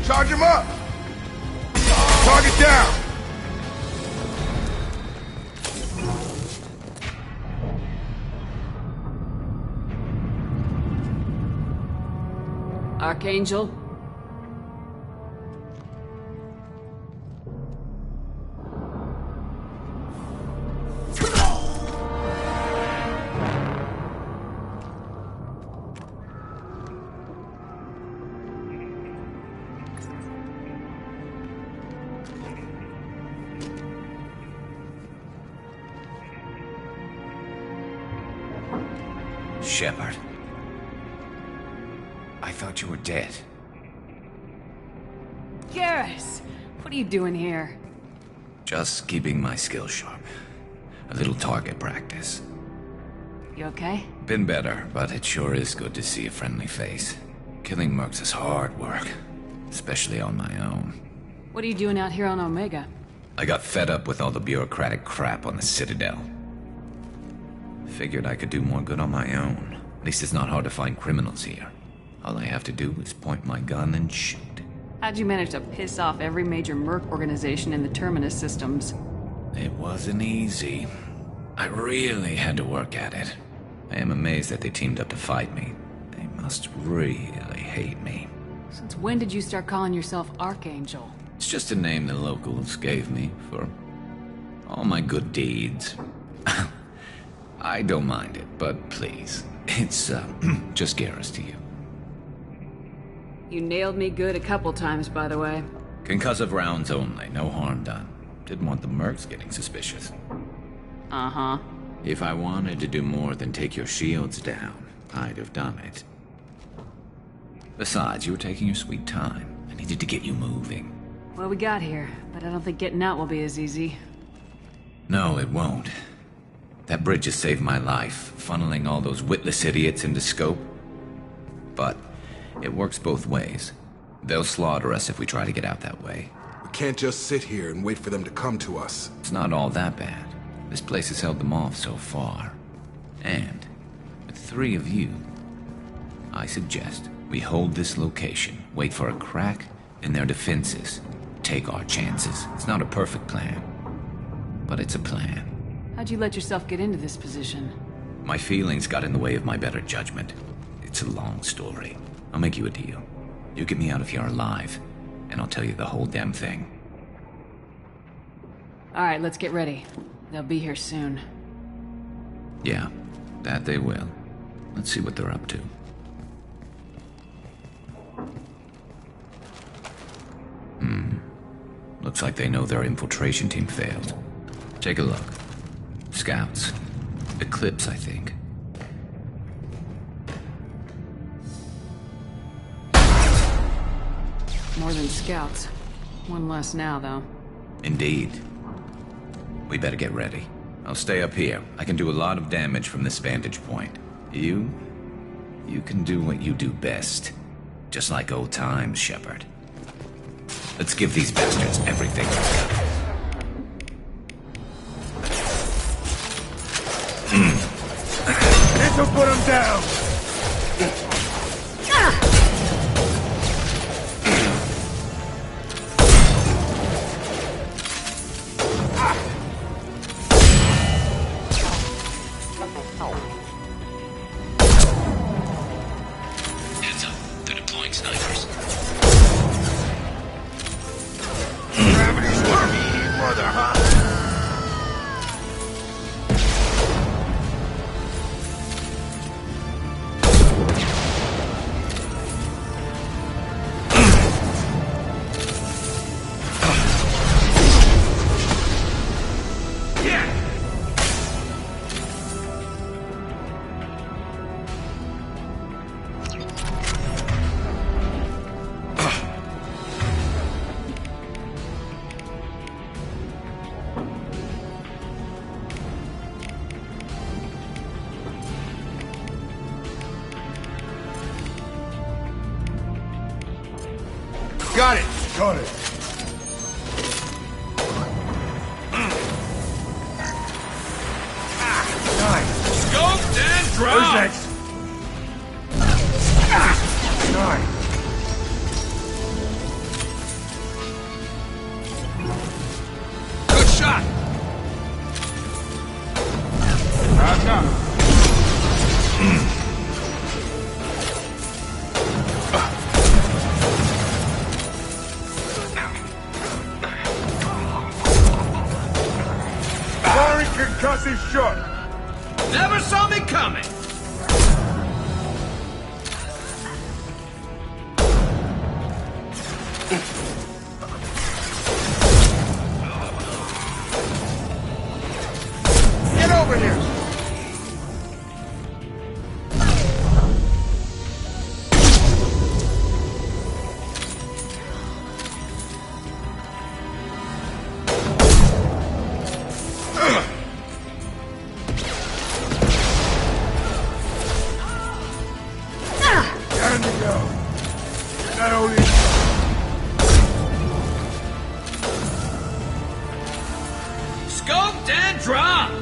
Charge him up! Target down! Archangel, Shepard. I thought you were dead. Garrus! What are you doing here? Just keeping my skills sharp. A little target practice. You okay? Been better, but it sure is good to see a friendly face. Killing mercs is hard work, especially on my own. What are you doing out here on Omega? I got fed up with all the bureaucratic crap on the Citadel. Figured I could do more good on my own. At least it's not hard to find criminals here. All I have to do is point my gun and shoot. How'd you manage to piss off every major merc organization in the Terminus systems? It wasn't easy. I really had to work at it. I am amazed that they teamed up to fight me. They must really hate me. Since when did you start calling yourself Archangel? It's just a name the locals gave me for all my good deeds. I don't mind it, but please, it's just Garrus to you. You nailed me good a couple times, by the way. Concussive rounds only, no harm done. Didn't want the mercs getting suspicious. Uh-huh. If I wanted to do more than take your shields down, I'd have done it. Besides, you were taking your sweet time. I needed to get you moving. Well, we got here, but I don't think getting out will be as easy. No, it won't. That bridge has saved my life, funneling all those witless idiots into scope. But it works both ways. They'll slaughter us if we try to get out that way. We can't just sit here and wait for them to come to us. It's not all that bad. This place has held them off so far. And with 3 of you, I suggest we hold this location, wait for a crack in their defenses, take our chances. It's not a perfect plan, but it's a plan. How'd you let yourself get into this position? My feelings got in the way of my better judgment. It's a long story. I'll make you a deal. You get me out of here alive, and I'll tell you the whole damn thing. Alright, let's get ready. They'll be here soon. Yeah, that they will. Let's see what they're up to. Looks like they know their infiltration team failed. Take a look. Scouts. Eclipse, I think. More than scouts. One less now, though. Indeed. We better get ready. I'll stay up here. I can do a lot of damage from this vantage point. You can do what you do best. Just like old times, Shepard. Let's give these bastards everything we've got. This'll put them down! Heads up, they're deploying snipers. Gravity's working, brother, huh? Got it! Got it. Scoped and Who's dropped! next? Nine. Good shot! Back up. Firing concussive shot. Never saw me coming! time to go. Not only... Scoped and dropped!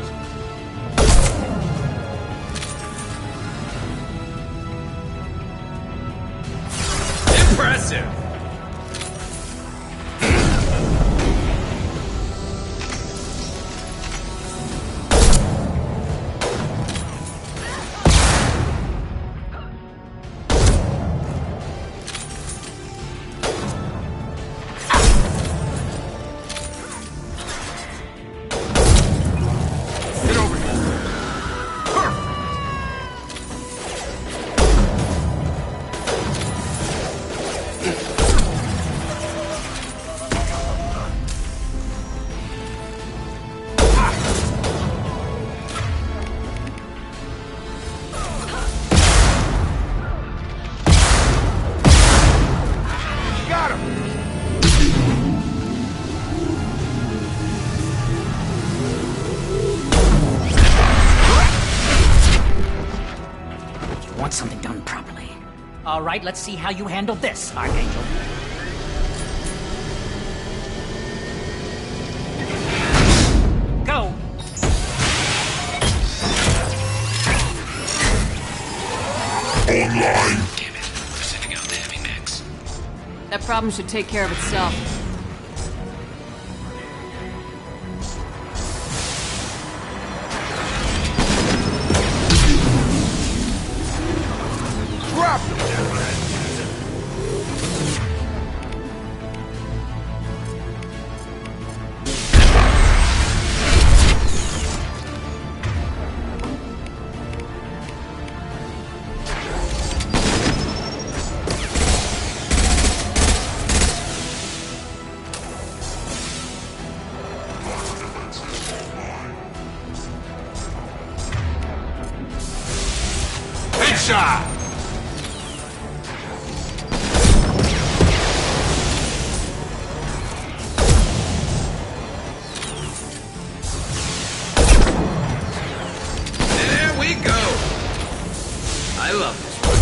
Impressive! Want something done properly. All right, let's see how you handle this, Archangel. Go! Online. Damn it. They're sending out the heavy mix. That problem should take care of itself. Drop them! Headshot! There we go! I love this one.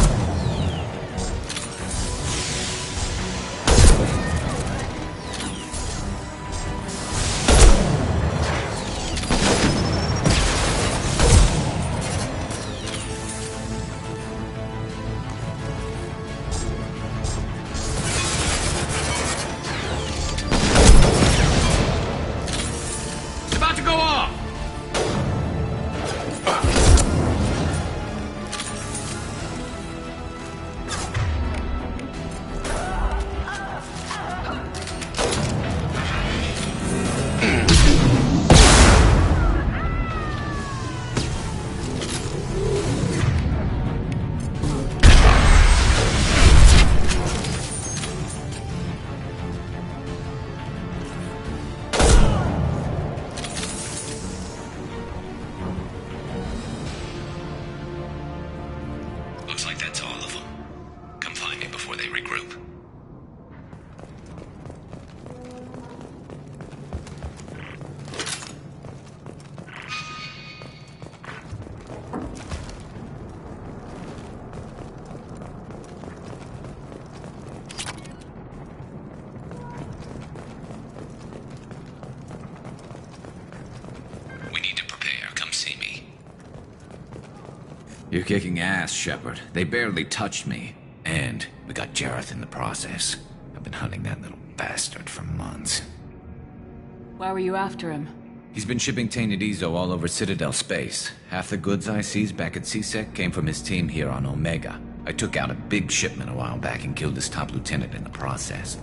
It's about to go off! Looks like that's all of them. Come find me before they regroup. We need to prepare. Come see me. You're kicking ass, Shepard. They barely touched me. And we got Jareth in the process. I've been hunting that little bastard for months. Why were you after him? He's been shipping tainted Ezo all over Citadel space. Half the goods I seized back at CSEC came from his team here on Omega. I took out a big shipment a while back and killed his top lieutenant in the process.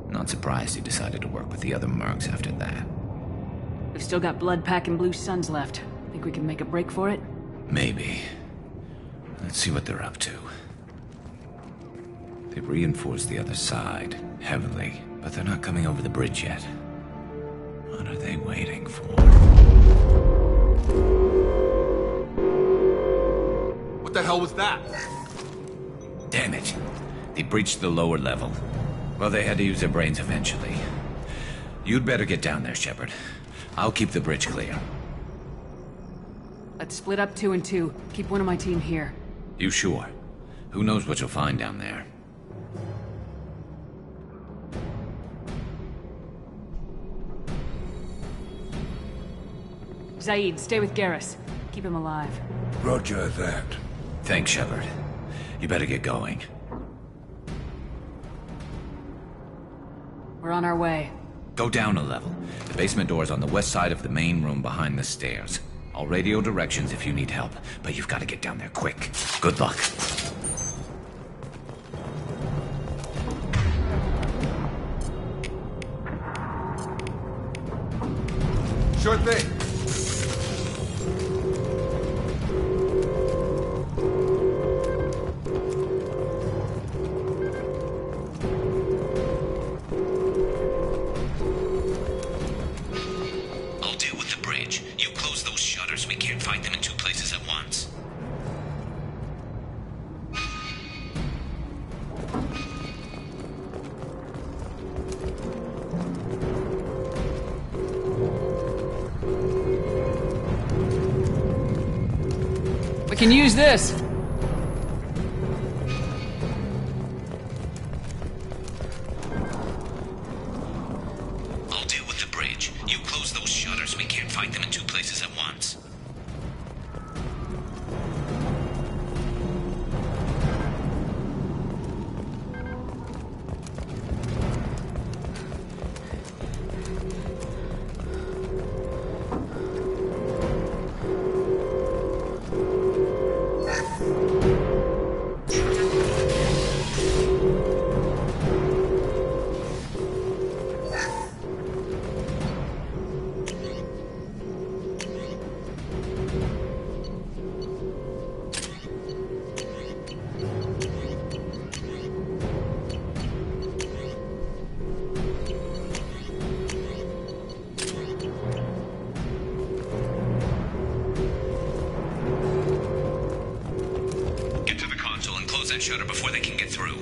Not surprised he decided to work with the other mercs after that. We've still got Bloodpack and Blue Suns left. Think we can make a break for it? Maybe. Let's see what they're up to. They've reinforced the other side, heavily, but they're not coming over the bridge yet. What are they waiting for? What the hell was that? Damn it. They breached the lower level. Well, they had to use their brains eventually. You'd better get down there, Shepard. I'll keep the bridge clear. Let's split up 2 and 2. Keep one of my team here. You sure? Who knows what you'll find down there? Zaid, stay with Garrus. Keep him alive. Roger that. Thanks, Shepard. You better get going. We're on our way. Go down a level. The basement door's on the west side of the main room behind the stairs. I'll radio directions if you need help, but you've got to get down there quick. Good luck. Sure thing. I'll deal with the bridge. You close those shutters. We can't fight them in two places at once. We can use this. I'll deal with the bridge. You close those shutters. We can't fight them in two places at once. Get to the console and close that shutter before they can get through.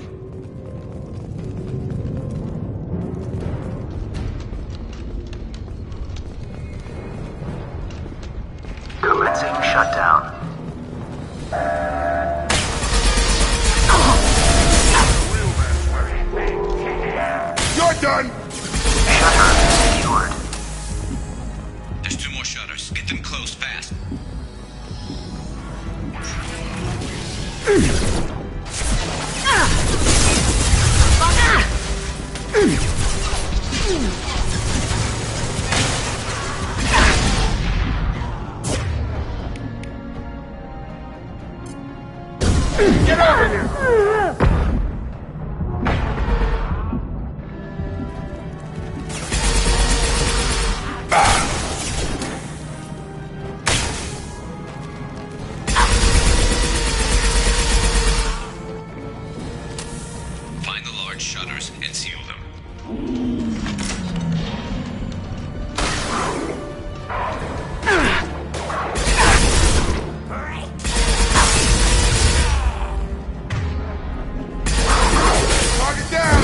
Commencing shutdown. You're done! Shutter secured. There's two more shutters. Get them closed fast. Get over here! Find the large shutters and seal them. Target down!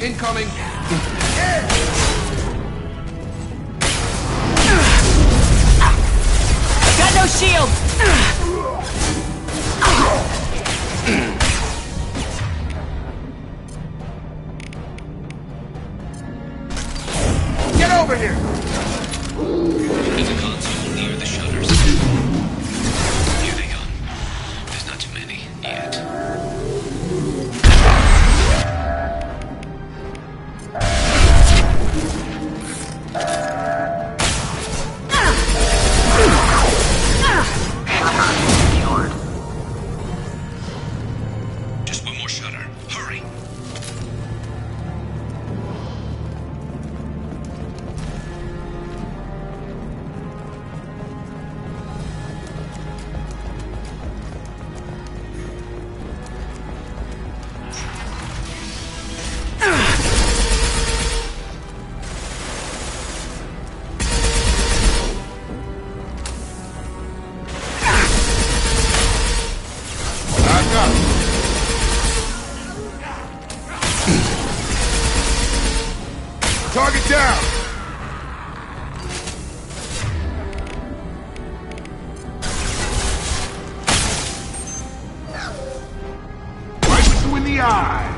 Incoming! Got no shield! Get over here! There's a console near the shutters. Here they go. There's not too many yet. Secured. Just one more shutter. Hurry. Back up! Target down! the eye!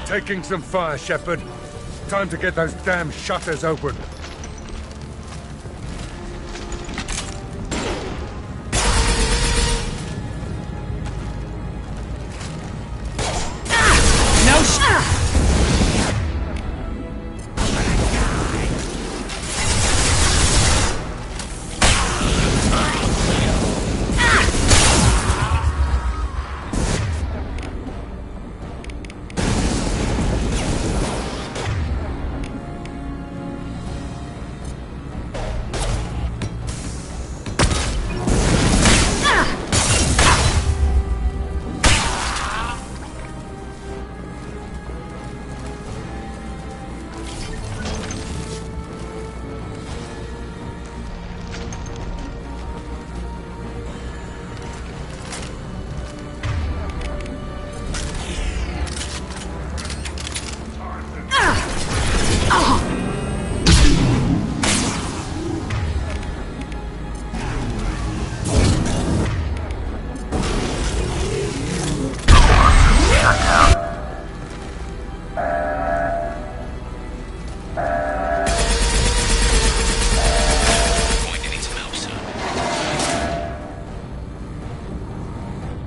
Taking some fire, Shepard. Time to get those damn shutters open.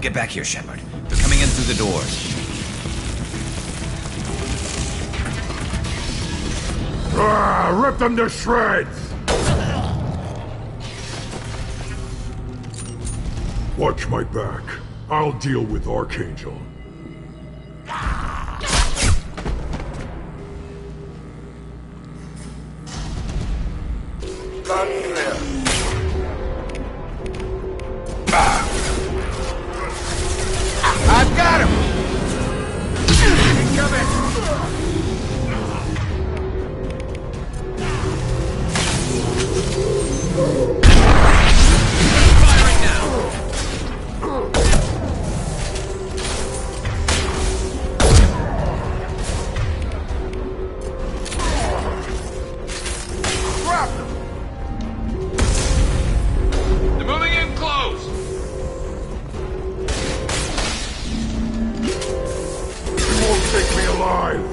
Get back here, Shepard. They're coming in through the doors. Rip them to shreds! Watch my back. I'll deal with Archangel. I've got him! Incoming! Firing now! Drop them! They're moving in close! Won't take me alive!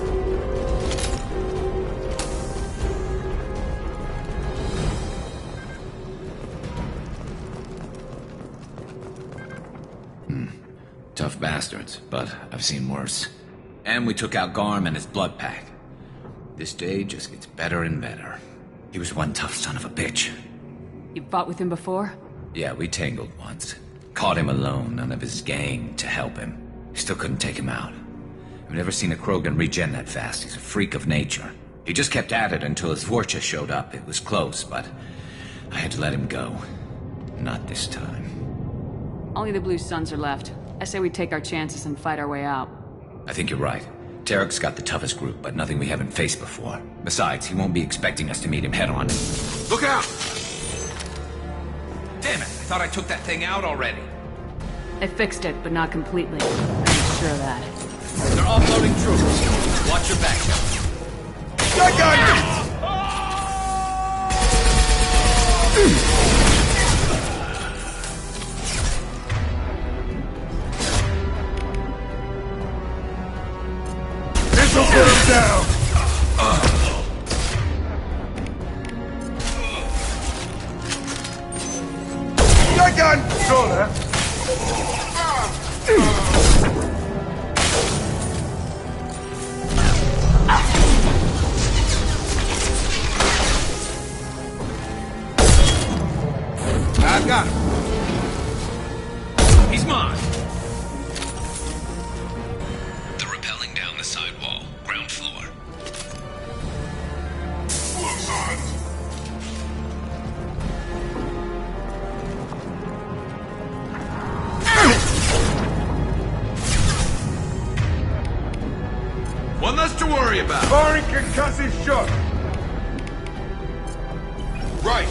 Tough bastards, but I've seen worse. And we took out Garm and his blood pack. This day just gets better and better. He was one tough son of a bitch. You fought with him before? Yeah, we tangled once. Caught him alone, none of his gang to help him. Still couldn't take him out. I've never seen a Krogan regen that fast. He's a freak of nature. He just kept at it until his Vorcha showed up. It was close, but I had to let him go. Not this time. Only the Blue Suns are left. I say we take our chances and fight our way out. I think you're right. Tarek's got the toughest group, but nothing we haven't faced before. Besides, he won't be expecting us to meet him head-on. Look out! Damn it! I thought I took that thing out already. I fixed it, but not completely. I'm sure of that. They're offloading troops. Watch your back. I got This'll put him down! Shotgun! Go there! I've got him. He's mine. They're rappelling down the side wall, ground floor. One less to worry about. Firing concussive shot! Right.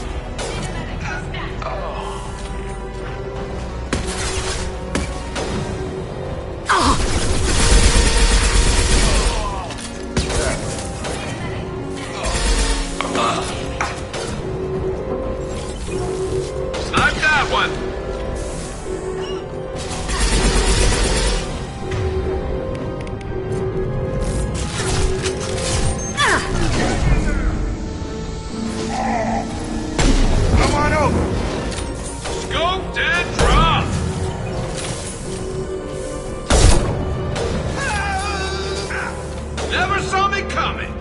saw me coming!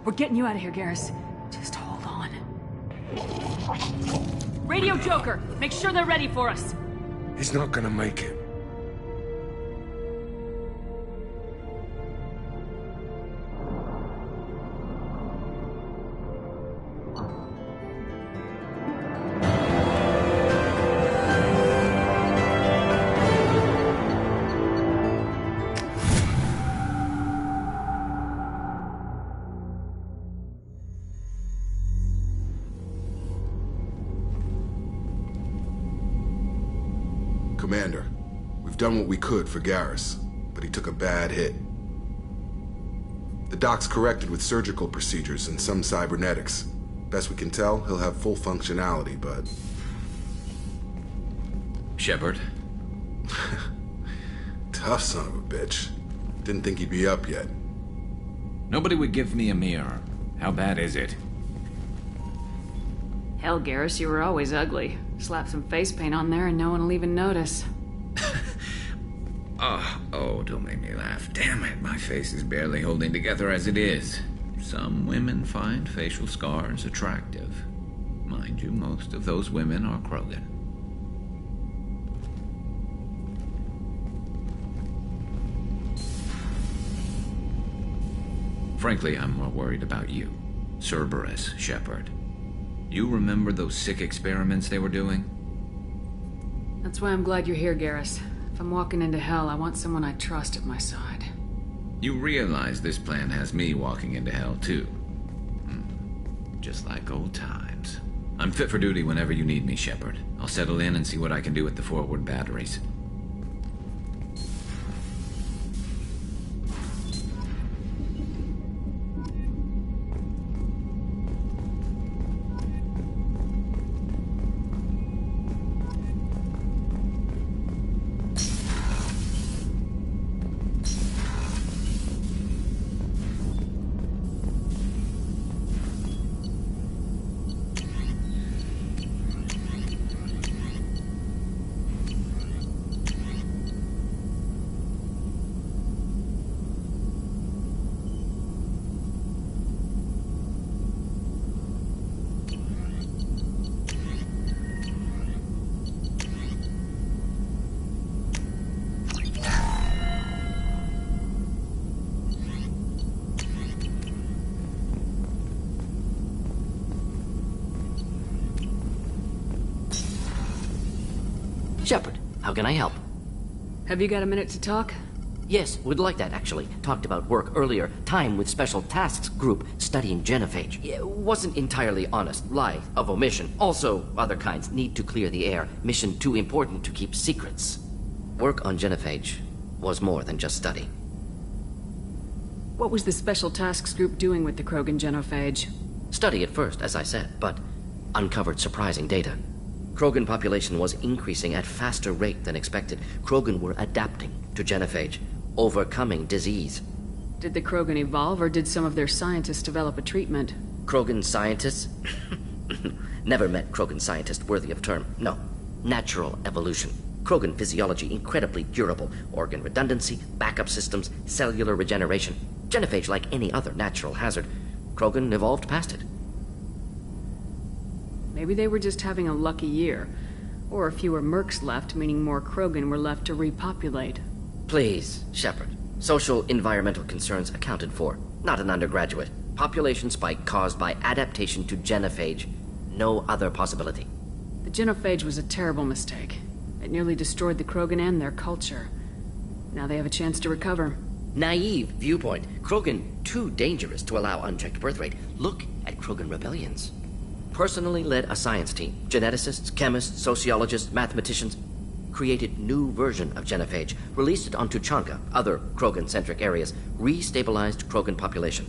We're getting you out of here, Garrus. Just hold on. Radio Joker! Make sure they're ready for us! He's not gonna make it. Commander, we've done what we could for Garrus, but he took a bad hit. The doc's corrected with surgical procedures and some cybernetics. Best we can tell, he'll have full functionality, but... Shepard? Tough son of a bitch. Didn't think he'd be up yet. Nobody would give me a mirror. How bad is it? Hell, Garrus, you were always ugly. Slap some face paint on there and no one will even notice. Oh, don't make me laugh. Damn it, my face is barely holding together as it is. Some women find facial scars attractive. Mind you, most of those women are Krogan. Frankly, I'm more worried about you, Cerberus Shepard. You remember those sick experiments they were doing? That's why I'm glad you're here, Garrus. If I'm walking into hell, I want someone I trust at my side. You realize this plan has me walking into hell, too. Just like old times. I'm fit for duty whenever you need me, Shepard. I'll settle in and see what I can do with the forward batteries. Shepard, how can I help? Have you got a minute to talk? Yes, would like that, actually. Talked about work earlier. Time with Special Tasks Group studying genophage. Yeah, wasn't entirely honest. Lie of omission. Also, other kinds. Need to clear the air. Mission too important to keep secrets. Work on genophage was more than just study. What was the Special Tasks Group doing with the Krogan genophage? Study at first, as I said, but uncovered surprising data. Krogan population was increasing at faster rate than expected. Krogan were adapting to genophage, overcoming disease. Did the Krogan evolve, or did some of their scientists develop a treatment? Krogan scientists? Never met Krogan scientist worthy of term. No. Natural evolution. Krogan physiology incredibly durable. Organ redundancy, backup systems, cellular regeneration. Genophage like any other natural hazard. Krogan evolved past it. Maybe they were just having a lucky year. Or fewer mercs left, meaning more Krogan were left to repopulate. Please, Shepard. Social environmental concerns accounted for. Not an undergraduate. Population spike caused by adaptation to genophage. No other possibility. The genophage was a terrible mistake. It nearly destroyed the Krogan and their culture. Now they have a chance to recover. Naive viewpoint. Krogan too dangerous to allow unchecked birth rate. Look at Krogan rebellions. Personally led a science team. Geneticists, chemists, sociologists, mathematicians. Created new version of genophage. Released it on Tuchanka, other Krogan-centric areas. Restabilized Krogan population.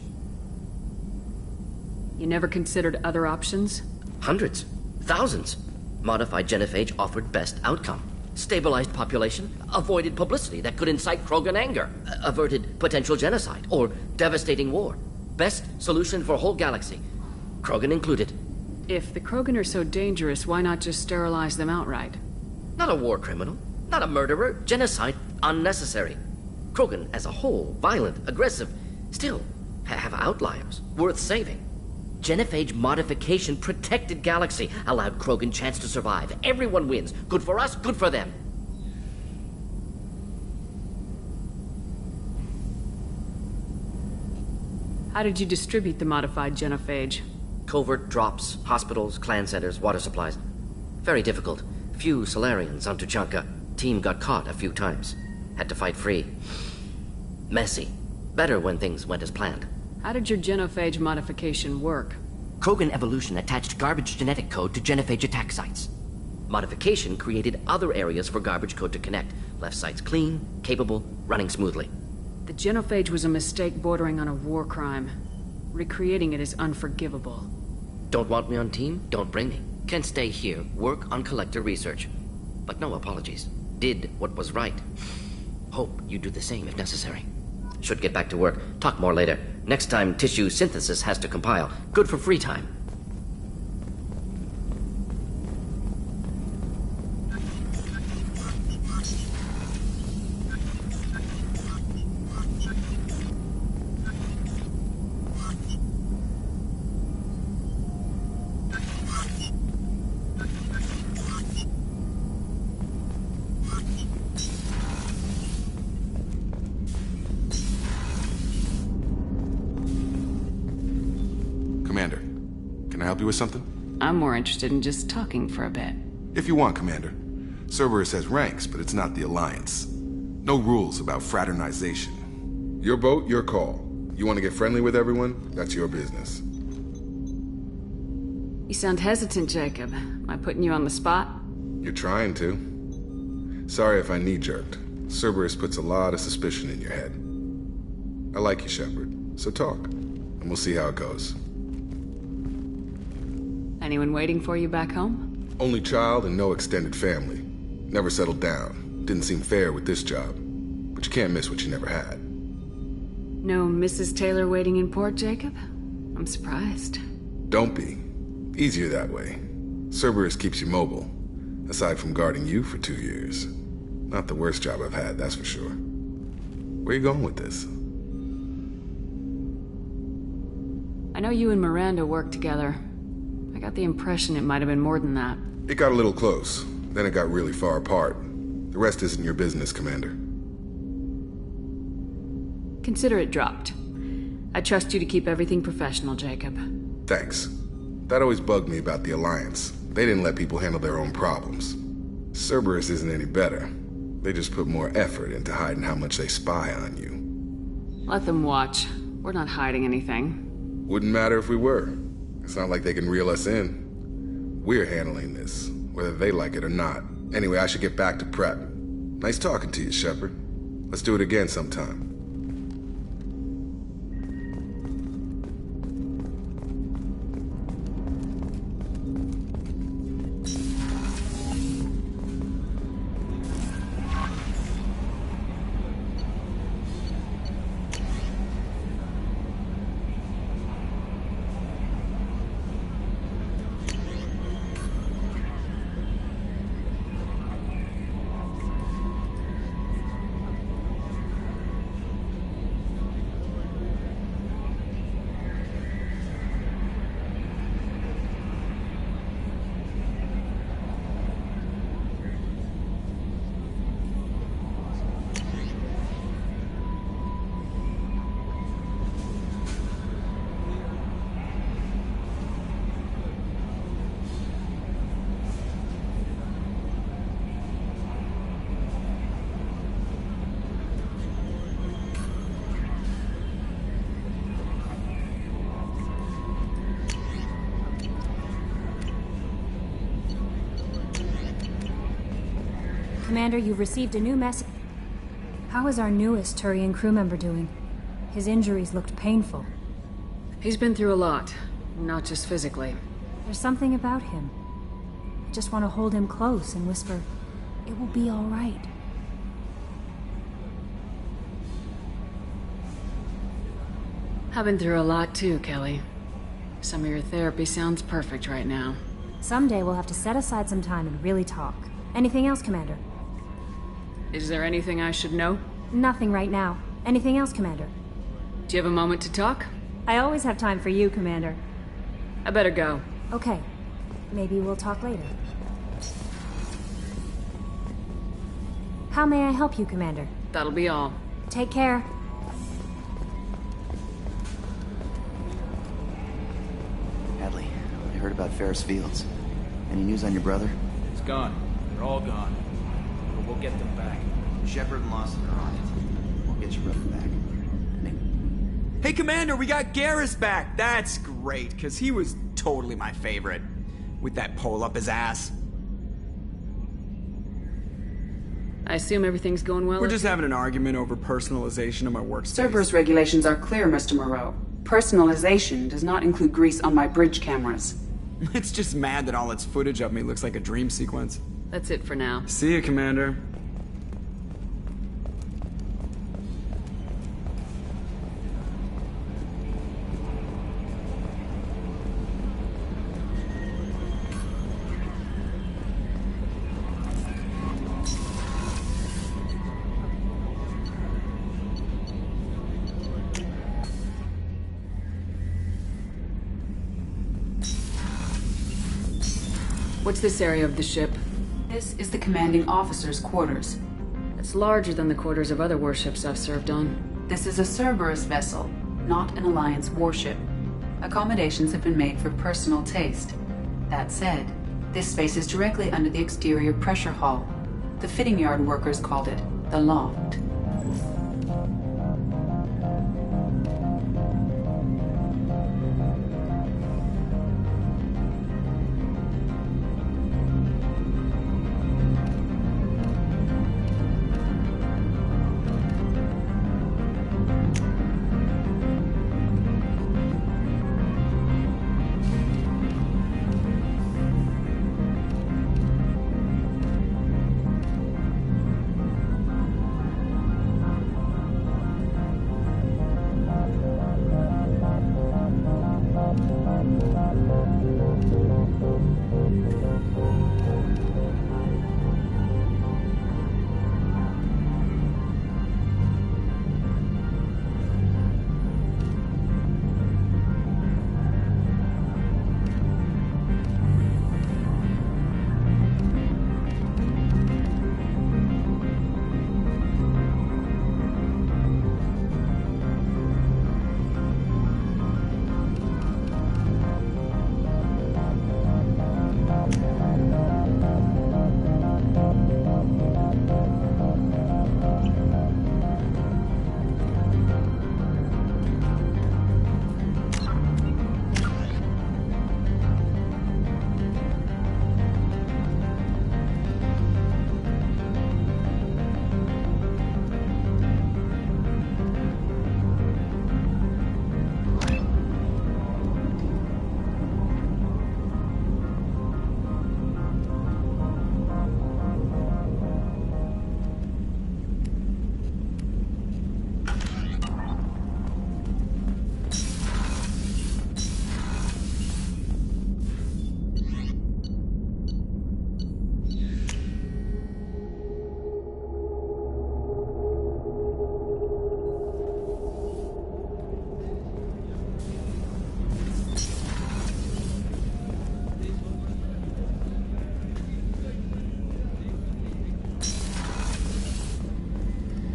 You never considered other options? Hundreds. Thousands. Modified genophage offered best outcome. Stabilized population, avoided publicity that could incite Krogan anger, averted potential genocide, or devastating war. Best solution for whole galaxy. Krogan included. If the Krogan are so dangerous, why not just sterilize them outright? Not a war criminal, not a murderer. Genocide, unnecessary. Krogan as a whole, violent, aggressive, still have outliers, worth saving. Genophage modification protected galaxy, allowed Krogan chance to survive. Everyone wins. Good for us, good for them. How did you distribute the modified genophage? Covert drops, hospitals, clan centers, water supplies. Very difficult. Few Solarians on Tuchanka. Team got caught a few times. Had to fight free. Messy. Better when things went as planned. How did your genophage modification work? Krogan evolution attached garbage genetic code to genophage attack sites. Modification created other areas for garbage code to connect. Left sites clean, capable, running smoothly. The genophage was a mistake bordering on a war crime. Recreating it is unforgivable. Don't want me on team? Don't bring me. Can stay here, work on collector research. But no apologies. Did what was right. Hope you do the same if necessary. Should get back to work. Talk more later. Next time, tissue synthesis has to compile. Good for free time. Commander, can I help you with something? I'm more interested in just talking for a bit. If you want, Commander. Cerberus has ranks, but it's not the Alliance. No rules about fraternization. Your boat, your call. You want to get friendly with everyone? That's your business. You sound hesitant, Jacob. Am I putting you on the spot? You're trying to. Sorry if I knee-jerked. Cerberus puts a lot of suspicion in your head. I like you, Shepard, so talk, and we'll see how it goes. Anyone waiting for you back home? Only child and no extended family. Never settled down. Didn't seem fair with this job. But you can't miss what you never had. No Mrs. Taylor waiting in port, Jacob? I'm surprised. Don't be. Easier that way. Cerberus keeps you mobile. Aside from guarding you for 2 years. Not the worst job I've had, that's for sure. Where you going with this? I know you and Miranda work together. I got the impression it might have been more than that. It got a little close. Then it got really far apart. The rest isn't your business, Commander. Consider it dropped. I trust you to keep everything professional, Jacob. Thanks. That always bugged me about the Alliance. They didn't let people handle their own problems. Cerberus isn't any better. They just put more effort into hiding how much they spy on you. Let them watch. We're not hiding anything. Wouldn't matter if we were. It's not like they can reel us in. We're handling this, whether they like it or not. Anyway, I should get back to prep. Nice talking to you, Shepard. Let's do it again sometime. Commander, you've received a new message. How is our newest Turian crew member doing? His injuries looked painful. He's been through a lot, not just physically. There's something about him. I just want to hold him close and whisper, "It will be all right." I've been through a lot too, Kelly. Some of your therapy sounds perfect right now. Someday we'll have to set aside some time and really talk. Anything else, Commander? Is there anything I should know? Nothing right now. Anything else, Commander? Do you have a moment to talk? I always have time for you, Commander. I better go. Okay. Maybe we'll talk later. How may I help you, Commander? That'll be all. Take care. Hadley, I heard about Ferris Fields. Any news on your brother? It's gone. They're all gone. But we'll get them back. Shepard and Lawson are on it. We'll get your brother back. Hey, Commander, we got Garrus back. That's great, because he was totally my favorite. With that pole up his ass. I assume everything's going well? We're just having an argument over personalization of my workspace. Cerberus regulations are clear, Mr. Moreau. Personalization does not include grease on my bridge cameras. It's just mad that all its footage of me looks like a dream sequence. That's it for now. See you, Commander. What's this area of the ship? This is the commanding officer's quarters. It's larger than the quarters of other warships I've served on. This is a Cerberus vessel, not an Alliance warship. Accommodations have been made for personal taste. That said, this space is directly under the exterior pressure hull. The fitting yard workers called it the loft.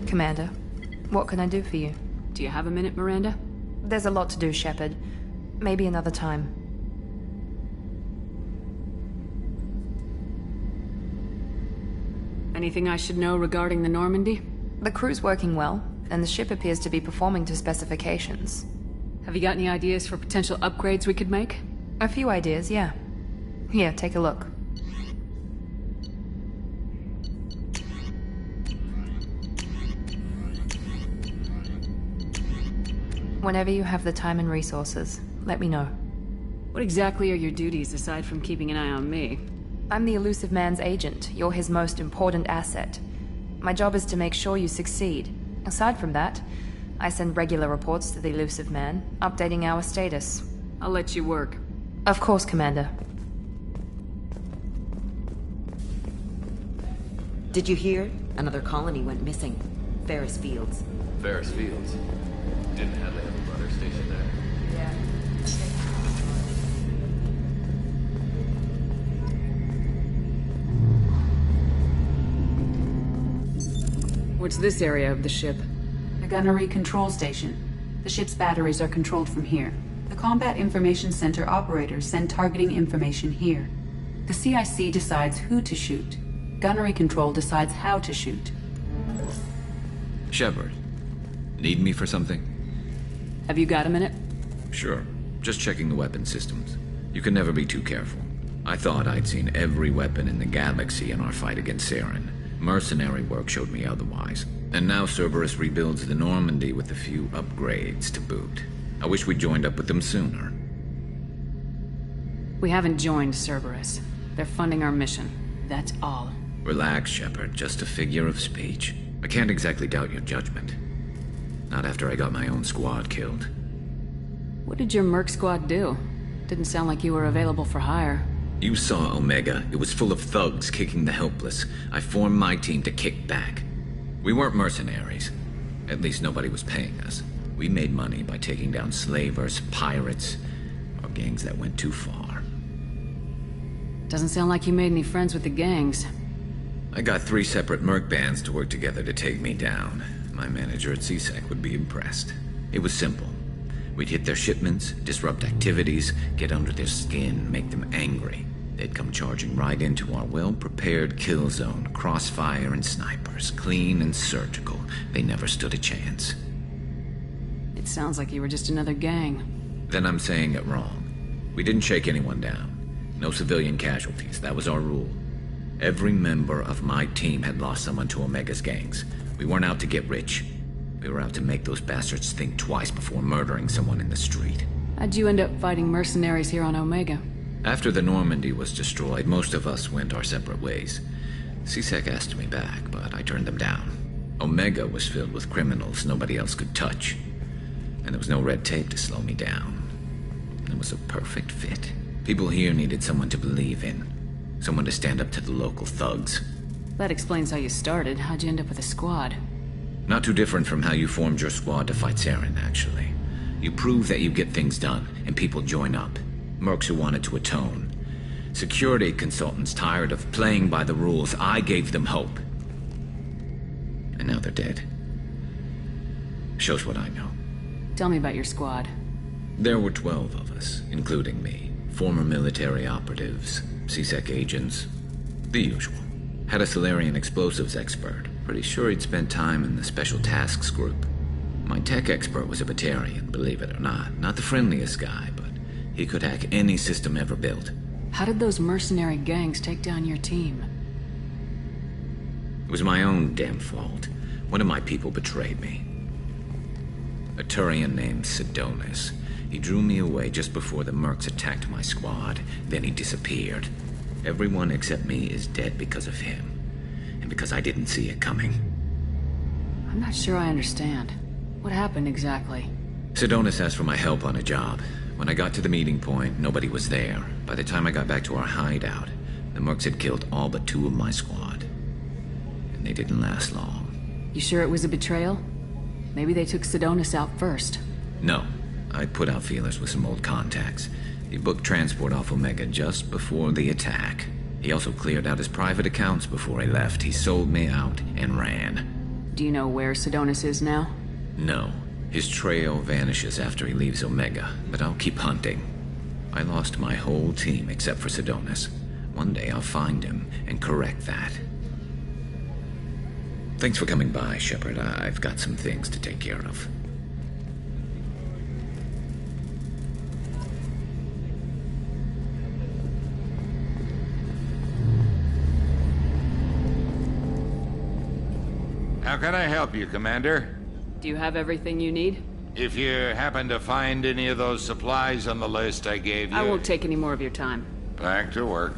Commander, what can I do for you? Do you have a minute, Miranda? There's a lot to do, Shepard. Maybe another time. Anything I should know regarding the Normandy? The crew's working well, and the ship appears to be performing to specifications. Have you got any ideas for potential upgrades we could make? A few ideas, yeah. Here, take a look. Whenever you have the time and resources, let me know. What exactly are your duties aside from keeping an eye on me? I'm the Elusive Man's agent. You're his most important asset. My job is to make sure you succeed. Aside from that, I send regular reports to the Elusive Man, updating our status. I'll let you work. Of course, Commander. Did you hear? Another colony went missing. Ferris Fields. Ferris Fields? Didn't Hadley have a brother stationed there? Yeah. What's this area of the ship? The gunnery control station. The ship's batteries are controlled from here. The Combat Information Center operators send targeting information here. The CIC decides who to shoot. Gunnery control decides how to shoot. Shepard, need me for something? Have you got a minute? Sure. Just checking the weapon systems. You can never be too careful. I thought I'd seen every weapon in the galaxy in our fight against Saren. Mercenary work showed me otherwise. And now Cerberus rebuilds the Normandy with a few upgrades to boot. I wish we'd joined up with them sooner. We haven't joined Cerberus. They're funding our mission. That's all. Relax, Shepard. Just a figure of speech. I can't exactly doubt your judgment. Not after I got my own squad killed. What did your merc squad do? Didn't sound like you were available for hire. You saw Omega. It was full of thugs kicking the helpless. I formed my team to kick back. We weren't mercenaries. At least nobody was paying us. We made money by taking down slavers, pirates, or gangs that went too far. Doesn't sound like you made any friends with the gangs. I got 3 separate merc bands to work together to take me down. My manager at CSEC would be impressed. It was simple. We'd hit their shipments, disrupt activities, get under their skin, make them angry. They'd come charging right into our well-prepared kill zone, crossfire and snipers, clean and surgical. They never stood a chance. It sounds like you were just another gang. Then I'm saying it wrong. We didn't shake anyone down. No civilian casualties, that was our rule. Every member of my team had lost someone to Omega's gangs. We weren't out to get rich. We were out to make those bastards think twice before murdering someone in the street. How'd you end up fighting mercenaries here on Omega? After the Normandy was destroyed, most of us went our separate ways. CSEC asked me back, but I turned them down. Omega was filled with criminals nobody else could touch. And there was no red tape to slow me down. It was a perfect fit. People here needed someone to believe in. Someone to stand up to the local thugs. That explains how you started. How'd you end up with a squad? Not too different from how you formed your squad to fight Saren, actually. You prove that you get things done, and people join up. Mercs who wanted to atone. Security consultants tired of playing by the rules. I gave them hope. And now they're dead. Shows what I know. Tell me about your squad. There were 12 of us, including me. Former military operatives, CSEC agents, the usual. Had a Solarian explosives expert. Pretty sure he'd spent time in the Special Tasks Group. My tech expert was a Batarian, believe it or not. Not the friendliest guy, but he could hack any system ever built. How did those mercenary gangs take down your team? It was my own damn fault. One of my people betrayed me. A Turian named Sidonis. He drew me away just before the mercs attacked my squad. Then he disappeared. Everyone except me is dead because of him. And because I didn't see it coming. I'm not sure I understand. What happened exactly? Sidonis asked for my help on a job. When I got to the meeting point, nobody was there. By the time I got back to our hideout, the mercs had killed all but 2 of my squad. And they didn't last long. You sure it was a betrayal? Maybe they took Sidonis out first. No. I put out feelers with some old contacts. He booked transport off Omega just before the attack. He also cleared out his private accounts before he left. He sold me out and ran. Do you know where Sidonis is now? No. His trail vanishes after he leaves Omega, but I'll keep hunting. I lost my whole team except for Sidonis. One day I'll find him and correct that. Thanks for coming by, Shepard. I've got some things to take care of. How can I help you, Commander? Do you have everything you need? If you happen to find any of those supplies on the list I gave you... I won't take any more of your time. Back to work.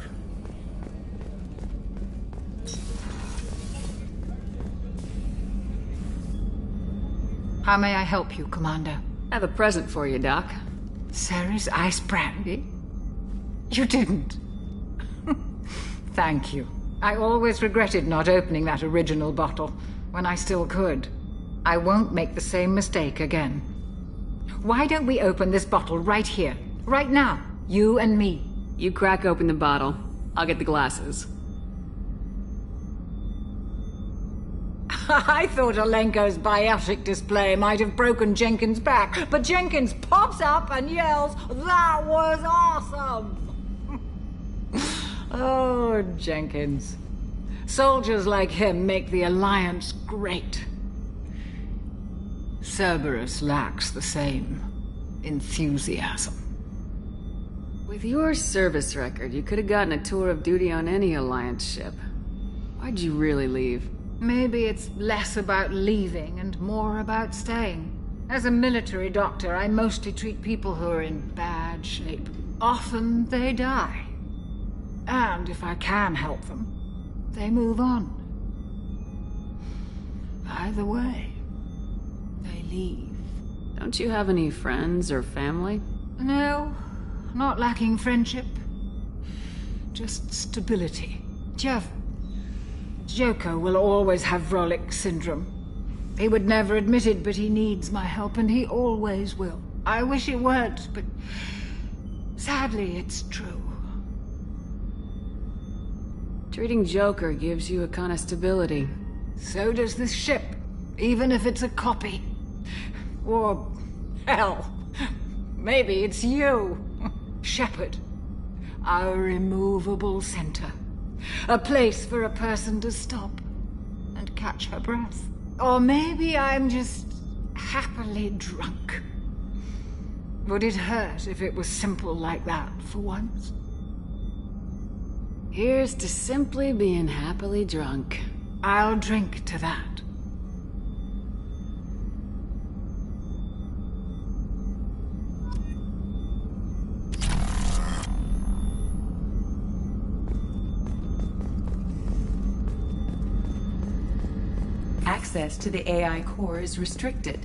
How may I help you, Commander? I have a present for you, Doc. Sarah's ice brandy? You didn't. Thank you. I always regretted not opening that original bottle when I still could. I won't make the same mistake again. Why don't we open this bottle right here, right now, you and me? You crack open the bottle. I'll get the glasses. I thought Alenko's biotic display might have broken Jenkins' back, but Jenkins pops up and yells, "That was awesome!" Oh, Jenkins. Soldiers like him make the Alliance great. Cerberus lacks the same enthusiasm. With your service record, you could have gotten a tour of duty on any Alliance ship. Why'd you really leave? Maybe it's less about leaving and more about staying. As a military doctor, I mostly treat people who are in bad shape. Often they die. And if I can help them, they move on. Either way, they leave. Don't you have any friends or family? No, not lacking friendship. Just stability. Jeff, Joko will always have Vrolik syndrome. He would never admit it, but he needs my help, and he always will. I wish it weren't, but sadly, it's true. Treating Joker gives you a kind of stability. So does this ship, even if it's a copy. Or, hell, maybe it's you, Shepard. Our immovable center. A place for a person to stop and catch her breath. Or maybe I'm just happily drunk. Would it hurt if it was simple like that for once? Here's to simply being happily drunk. I'll drink to that. Access to the AI core is restricted.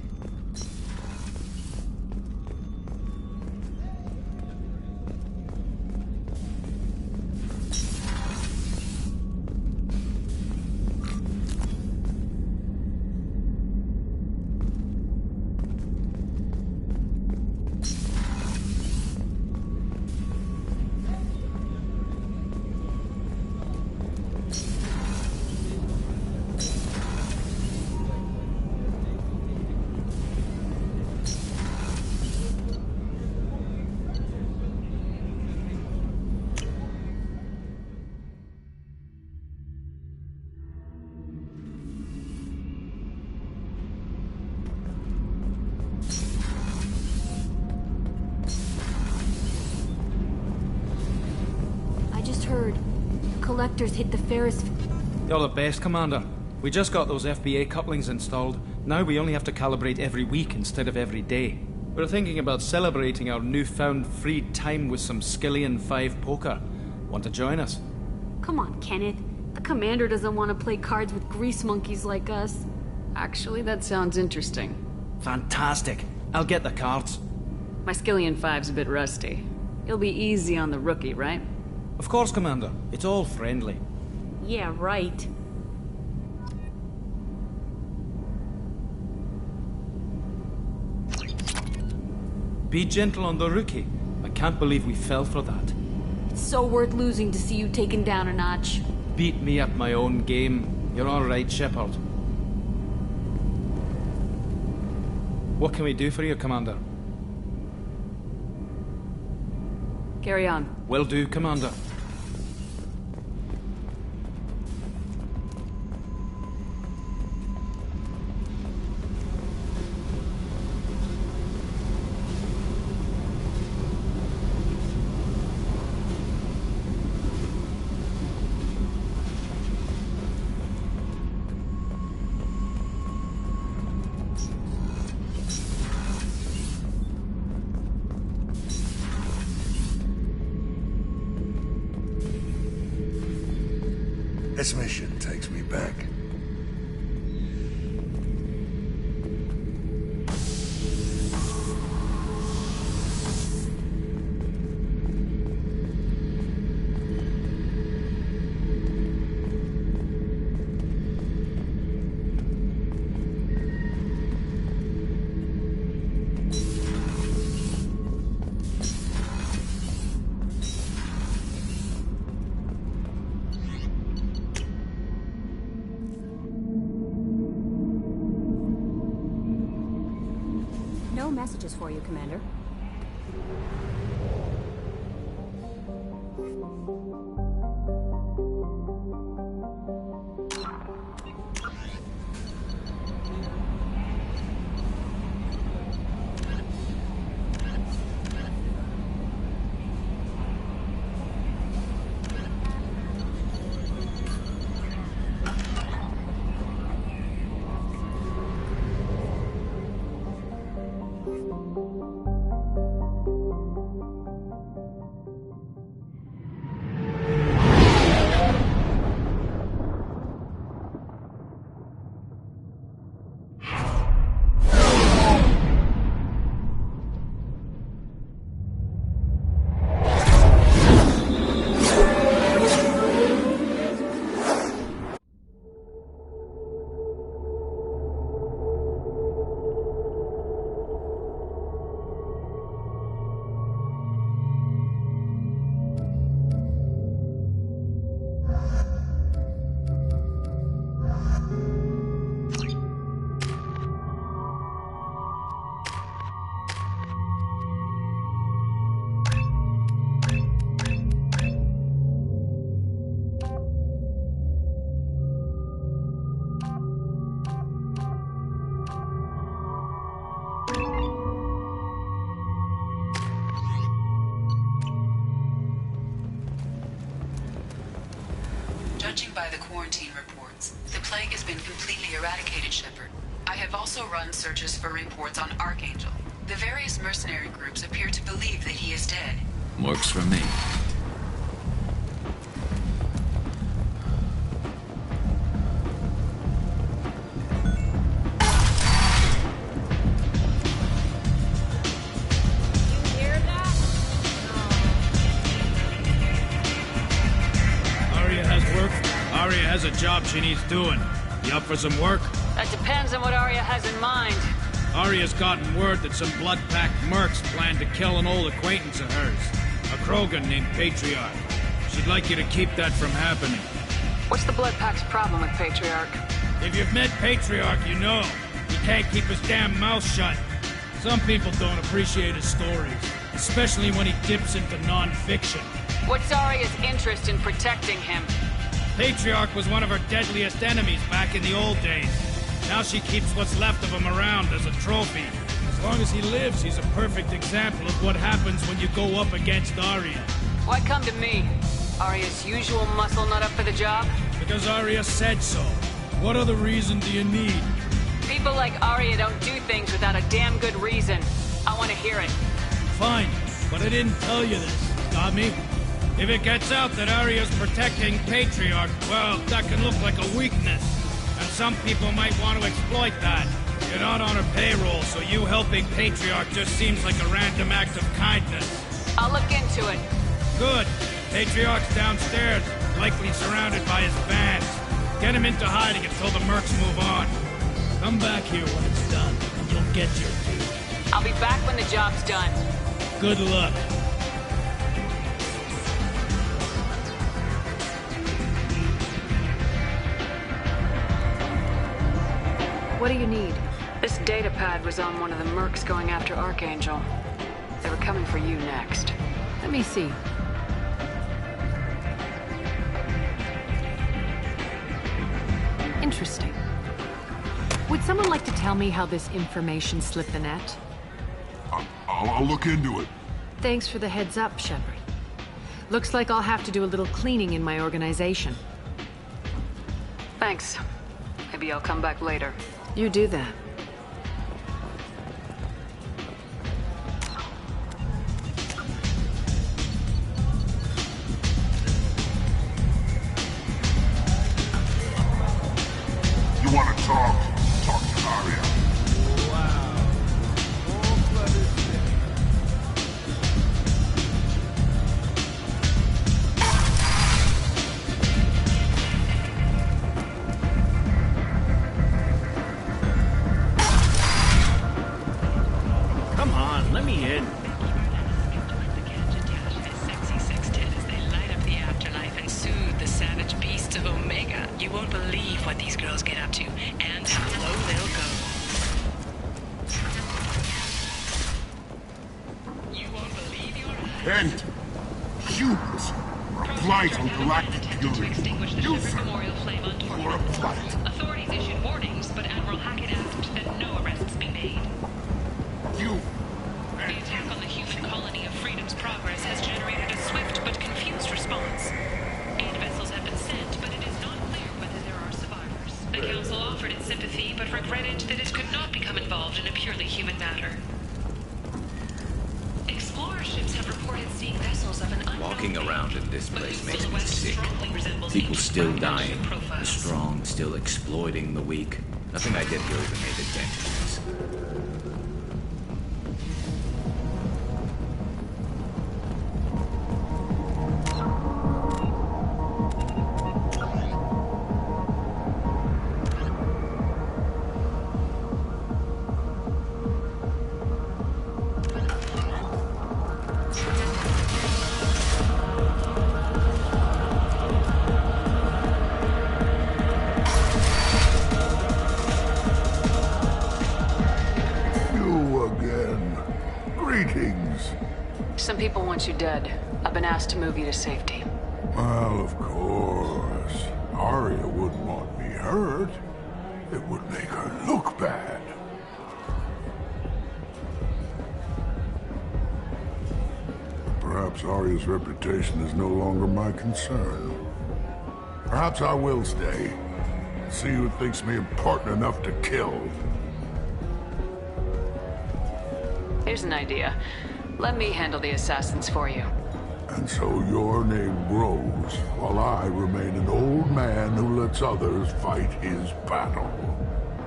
Collectors hit the Ferris... You're the best, Commander. We just got those FBA couplings installed. Now we only have to calibrate every week instead of every day. We're thinking about celebrating our newfound free time with some Skillian 5 poker. Want to join us? Come on, Kenneth. The Commander doesn't want to play cards with grease monkeys like us. Actually, that sounds interesting. Fantastic. I'll get the cards. My Skillian 5's a bit rusty. You'll be easy on the rookie, right? Of course, Commander. It's all friendly. Yeah, right. Be gentle on the rookie. I can't believe we fell for that. It's so worth losing to see you taken down a notch. Beat me at my own game. You're all right, Shepard. What can we do for you, Commander? Carry on. Will do, Commander. This mission takes me back. No messages for you, Commander. Judging by the quarantine reports, the plague has been completely eradicated, Shepard. I have also run searches for reports on Archangel. The various mercenary groups appear to believe that he is dead. Works for me. Arya has a job she needs doing. You up for some work? That depends on what Arya has in mind. Arya's gotten word that some blood-packed mercs plan to kill an old acquaintance of hers. A Krogan named Patriarch. She'd like you to keep that from happening. What's the Blood Pack's problem with Patriarch? If you've met Patriarch, you know. He can't keep his damn mouth shut. Some people don't appreciate his stories, especially when he dips into non-fiction. What's Arya's interest in protecting him? Patriarch was one of her deadliest enemies back in the old days. Now she keeps what's left of him around as a trophy. As long as he lives, he's a perfect example of what happens when you go up against Arya. Why come to me? Arya's usual muscle not up for the job? Because Arya said so. What other reason do you need? People like Arya don't do things without a damn good reason. I want to hear it. Fine, but I didn't tell you this. Got me? If it gets out that Arya's protecting Patriarch, well, that can look like a weakness. And some people might want to exploit that. You're not on her payroll, so you helping Patriarch just seems like a random act of kindness. I'll look into it. Good. Patriarch's downstairs, likely surrounded by his fans. Get him into hiding until the mercs move on. Come back here when it's done, and you'll get your due. I'll be back when the job's done. Good luck. What do you need? This data pad was on one of the mercs going after Archangel. They were coming for you next. Let me see. Interesting. Would someone like to tell me how this information slipped the net? I'll look into it. Thanks for the heads up, Shepard. Looks like I'll have to do a little cleaning in my organization. Thanks. Maybe I'll come back later. You do that. You want to talk? Talk to Arya. Come on, let me in. The savage beasts of Omega. You won't believe what these girls get up to, and how low they'll go. You won't believe your eyes. Kent! Humans are a blight on galactic purity. You, sir, are a blight. Authorities issued warnings, but Admiral Hackett asked that no arrests be made. You... The attack on the human colony of Freedom's Progress has generated a swift but confused response. 8 vessels have been sent, but it is not clear whether there are survivors. The Council offered its sympathy, but regretted that it could not become involved in a purely human matter. Explorer ships have reported seeing vessels of an unknown... Walking around in this place makes me sick. People still dying, the strong still exploiting the weak. Nothing I did here even made a dent in this. Some people want you dead. I've been asked to move you to safety. Well, of course. Arya wouldn't want me hurt. It would make her look bad. Perhaps Arya's reputation is no longer my concern. Perhaps I will stay. See who thinks me important enough to kill. Here's an idea. Let me handle the assassins for you. And so your name grows, while I remain an old man who lets others fight his battle.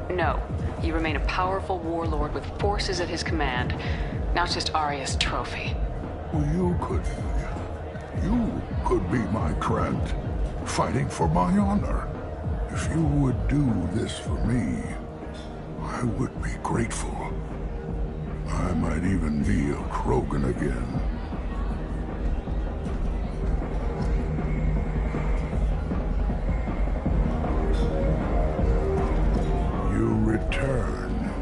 No. You remain a powerful warlord with forces at his command, not just Arya's trophy. Well, you could be my Krent, fighting for my honor. If you would do this for me, I would be grateful. I might even be a Krogan again. You return.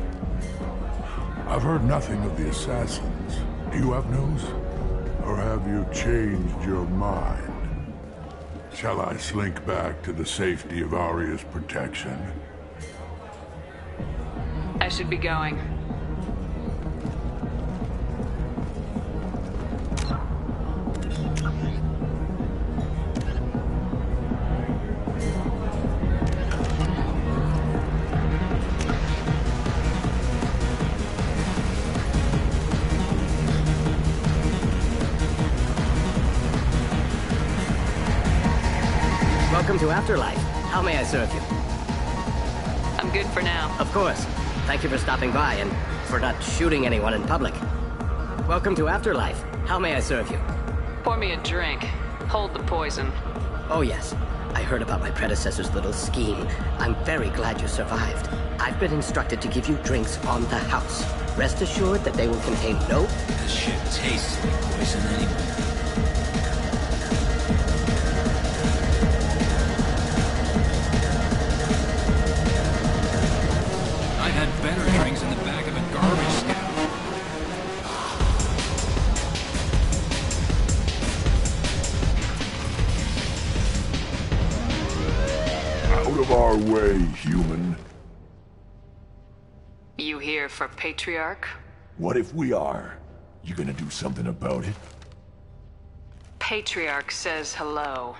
I've heard nothing of the assassins. Do you have news? Or have you changed your mind? Shall I slink back to the safety of Arya's protection? I should be going. Welcome to Afterlife. How may I serve you? I'm good for now. Of course. Thank you for stopping by and for not shooting anyone in public. Welcome to Afterlife. How may I serve you? Pour me a drink. Hold the poison. Oh yes. I heard about my predecessor's little scheme. I'm very glad you survived. I've been instructed to give you drinks on the house. Rest assured that they will contain no... This shit tastes like poison anyway. I've had better drinks of our way, human. You here for Patriarch? What if we are? You gonna do something about it? Patriarch says hello.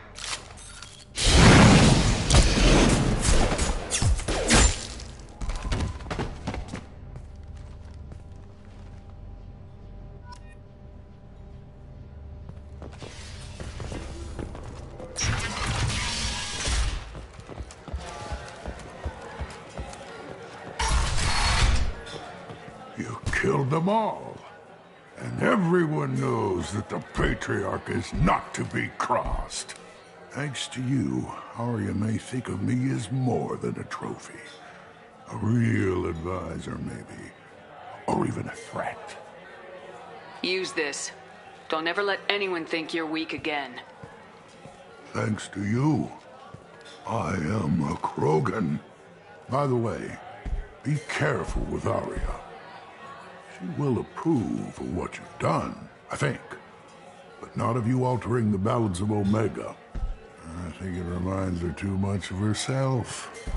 Killed them all. And everyone knows that the Patriarch is not to be crossed. Thanks to you, Arya may think of me as more than a trophy. A real advisor, maybe. Or even a threat. Use this. Don't ever let anyone think you're weak again. Thanks to you, I am a Krogan. By the way, be careful with Arya. She will approve of what you've done, I think. But not of you altering the balance of Omega. I think it reminds her too much of herself.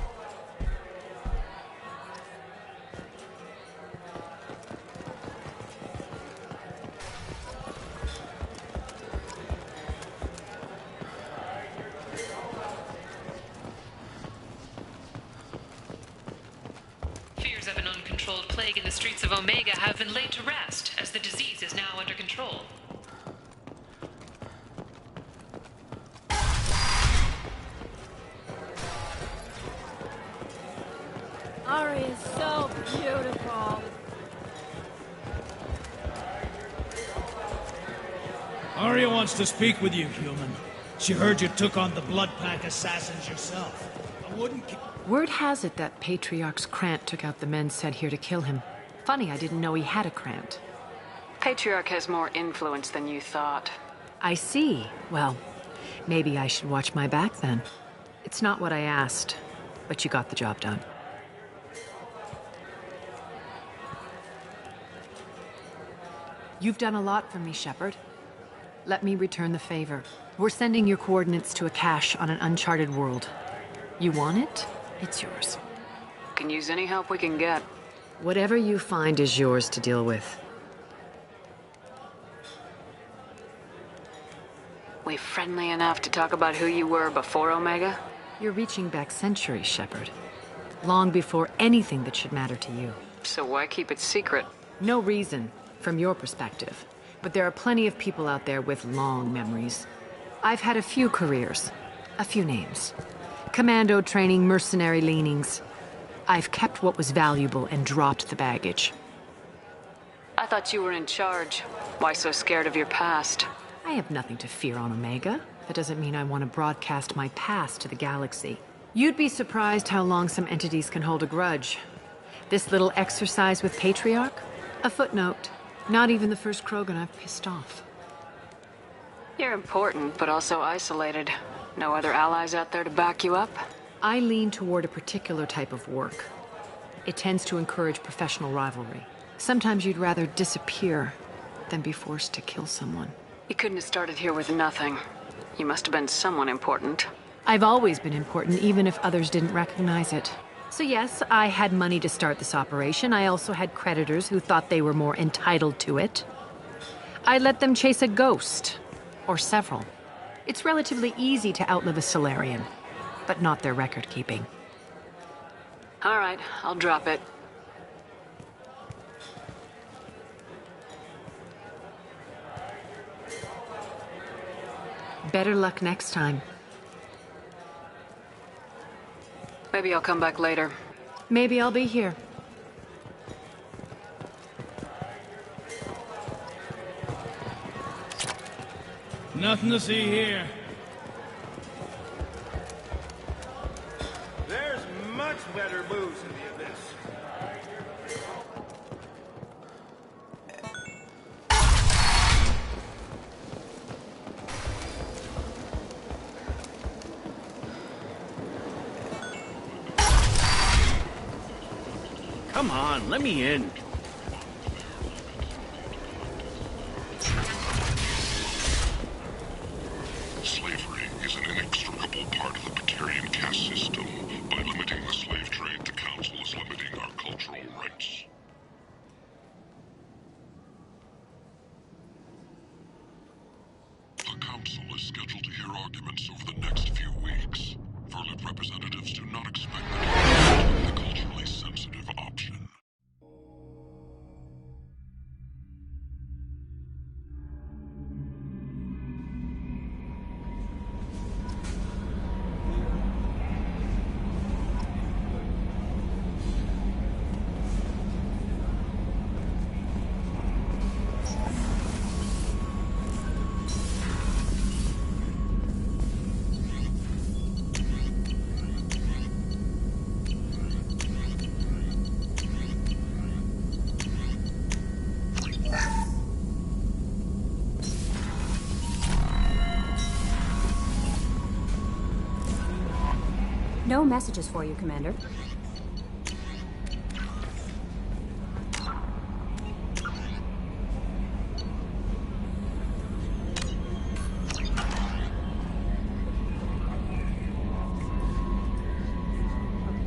Fears of an uncontrolled plague in the streets of Omega have been laid to rest, as the disease is now under control. Ari is so beautiful. Arya wants to speak with you, human. She heard you took on the Blood Pack assassins yourself. I wouldn't... Word has it that Patriarch's Krant took out the men sent here to kill him. Funny, I didn't know he had a Krant. Patriarch has more influence than you thought. I see. Well, maybe I should watch my back then. It's not what I asked, but you got the job done. You've done a lot for me, Shepard. Let me return the favor. We're sending your coordinates to a cache on an uncharted world. You want it? It's yours. Can use any help we can get. Whatever you find is yours to deal with. We friendly enough to talk about who you were before Omega? You're reaching back centuries, Shepard. Long before anything that should matter to you. So why keep it secret? No reason, from your perspective. But there are plenty of people out there with long memories. I've had a few careers, a few names. Commando training, mercenary leanings. I've kept what was valuable and dropped the baggage. I thought you were in charge. Why so scared of your past? I have nothing to fear on Omega. That doesn't mean I want to broadcast my past to the galaxy. You'd be surprised how long some entities can hold a grudge. This little exercise with Patriarch? A footnote. Not even the first Krogan I've pissed off. You're important, but also isolated. No other allies out there to back you up? I lean toward a particular type of work. It tends to encourage professional rivalry. Sometimes you'd rather disappear than be forced to kill someone. You couldn't have started here with nothing. You must have been someone important. I've always been important, even if others didn't recognize it. So yes, I had money to start this operation. I also had creditors who thought they were more entitled to it. I let them chase a ghost. Or several. It's relatively easy to outlive a Solarian, but not their record-keeping. All right, I'll drop it. Better luck next time. Maybe I'll come back later. Maybe I'll be here. Nothing to see here. There's much better booze in the abyss. Come on, let me in. Slavery is an inextricable part of the Praetorian caste system. By limiting the slave trade, the Council is limiting our cultural rights. The Council is scheduled to hear arguments over the next few weeks. Verlet representatives do not expect the culturally sensitive option. No messages for you, Commander.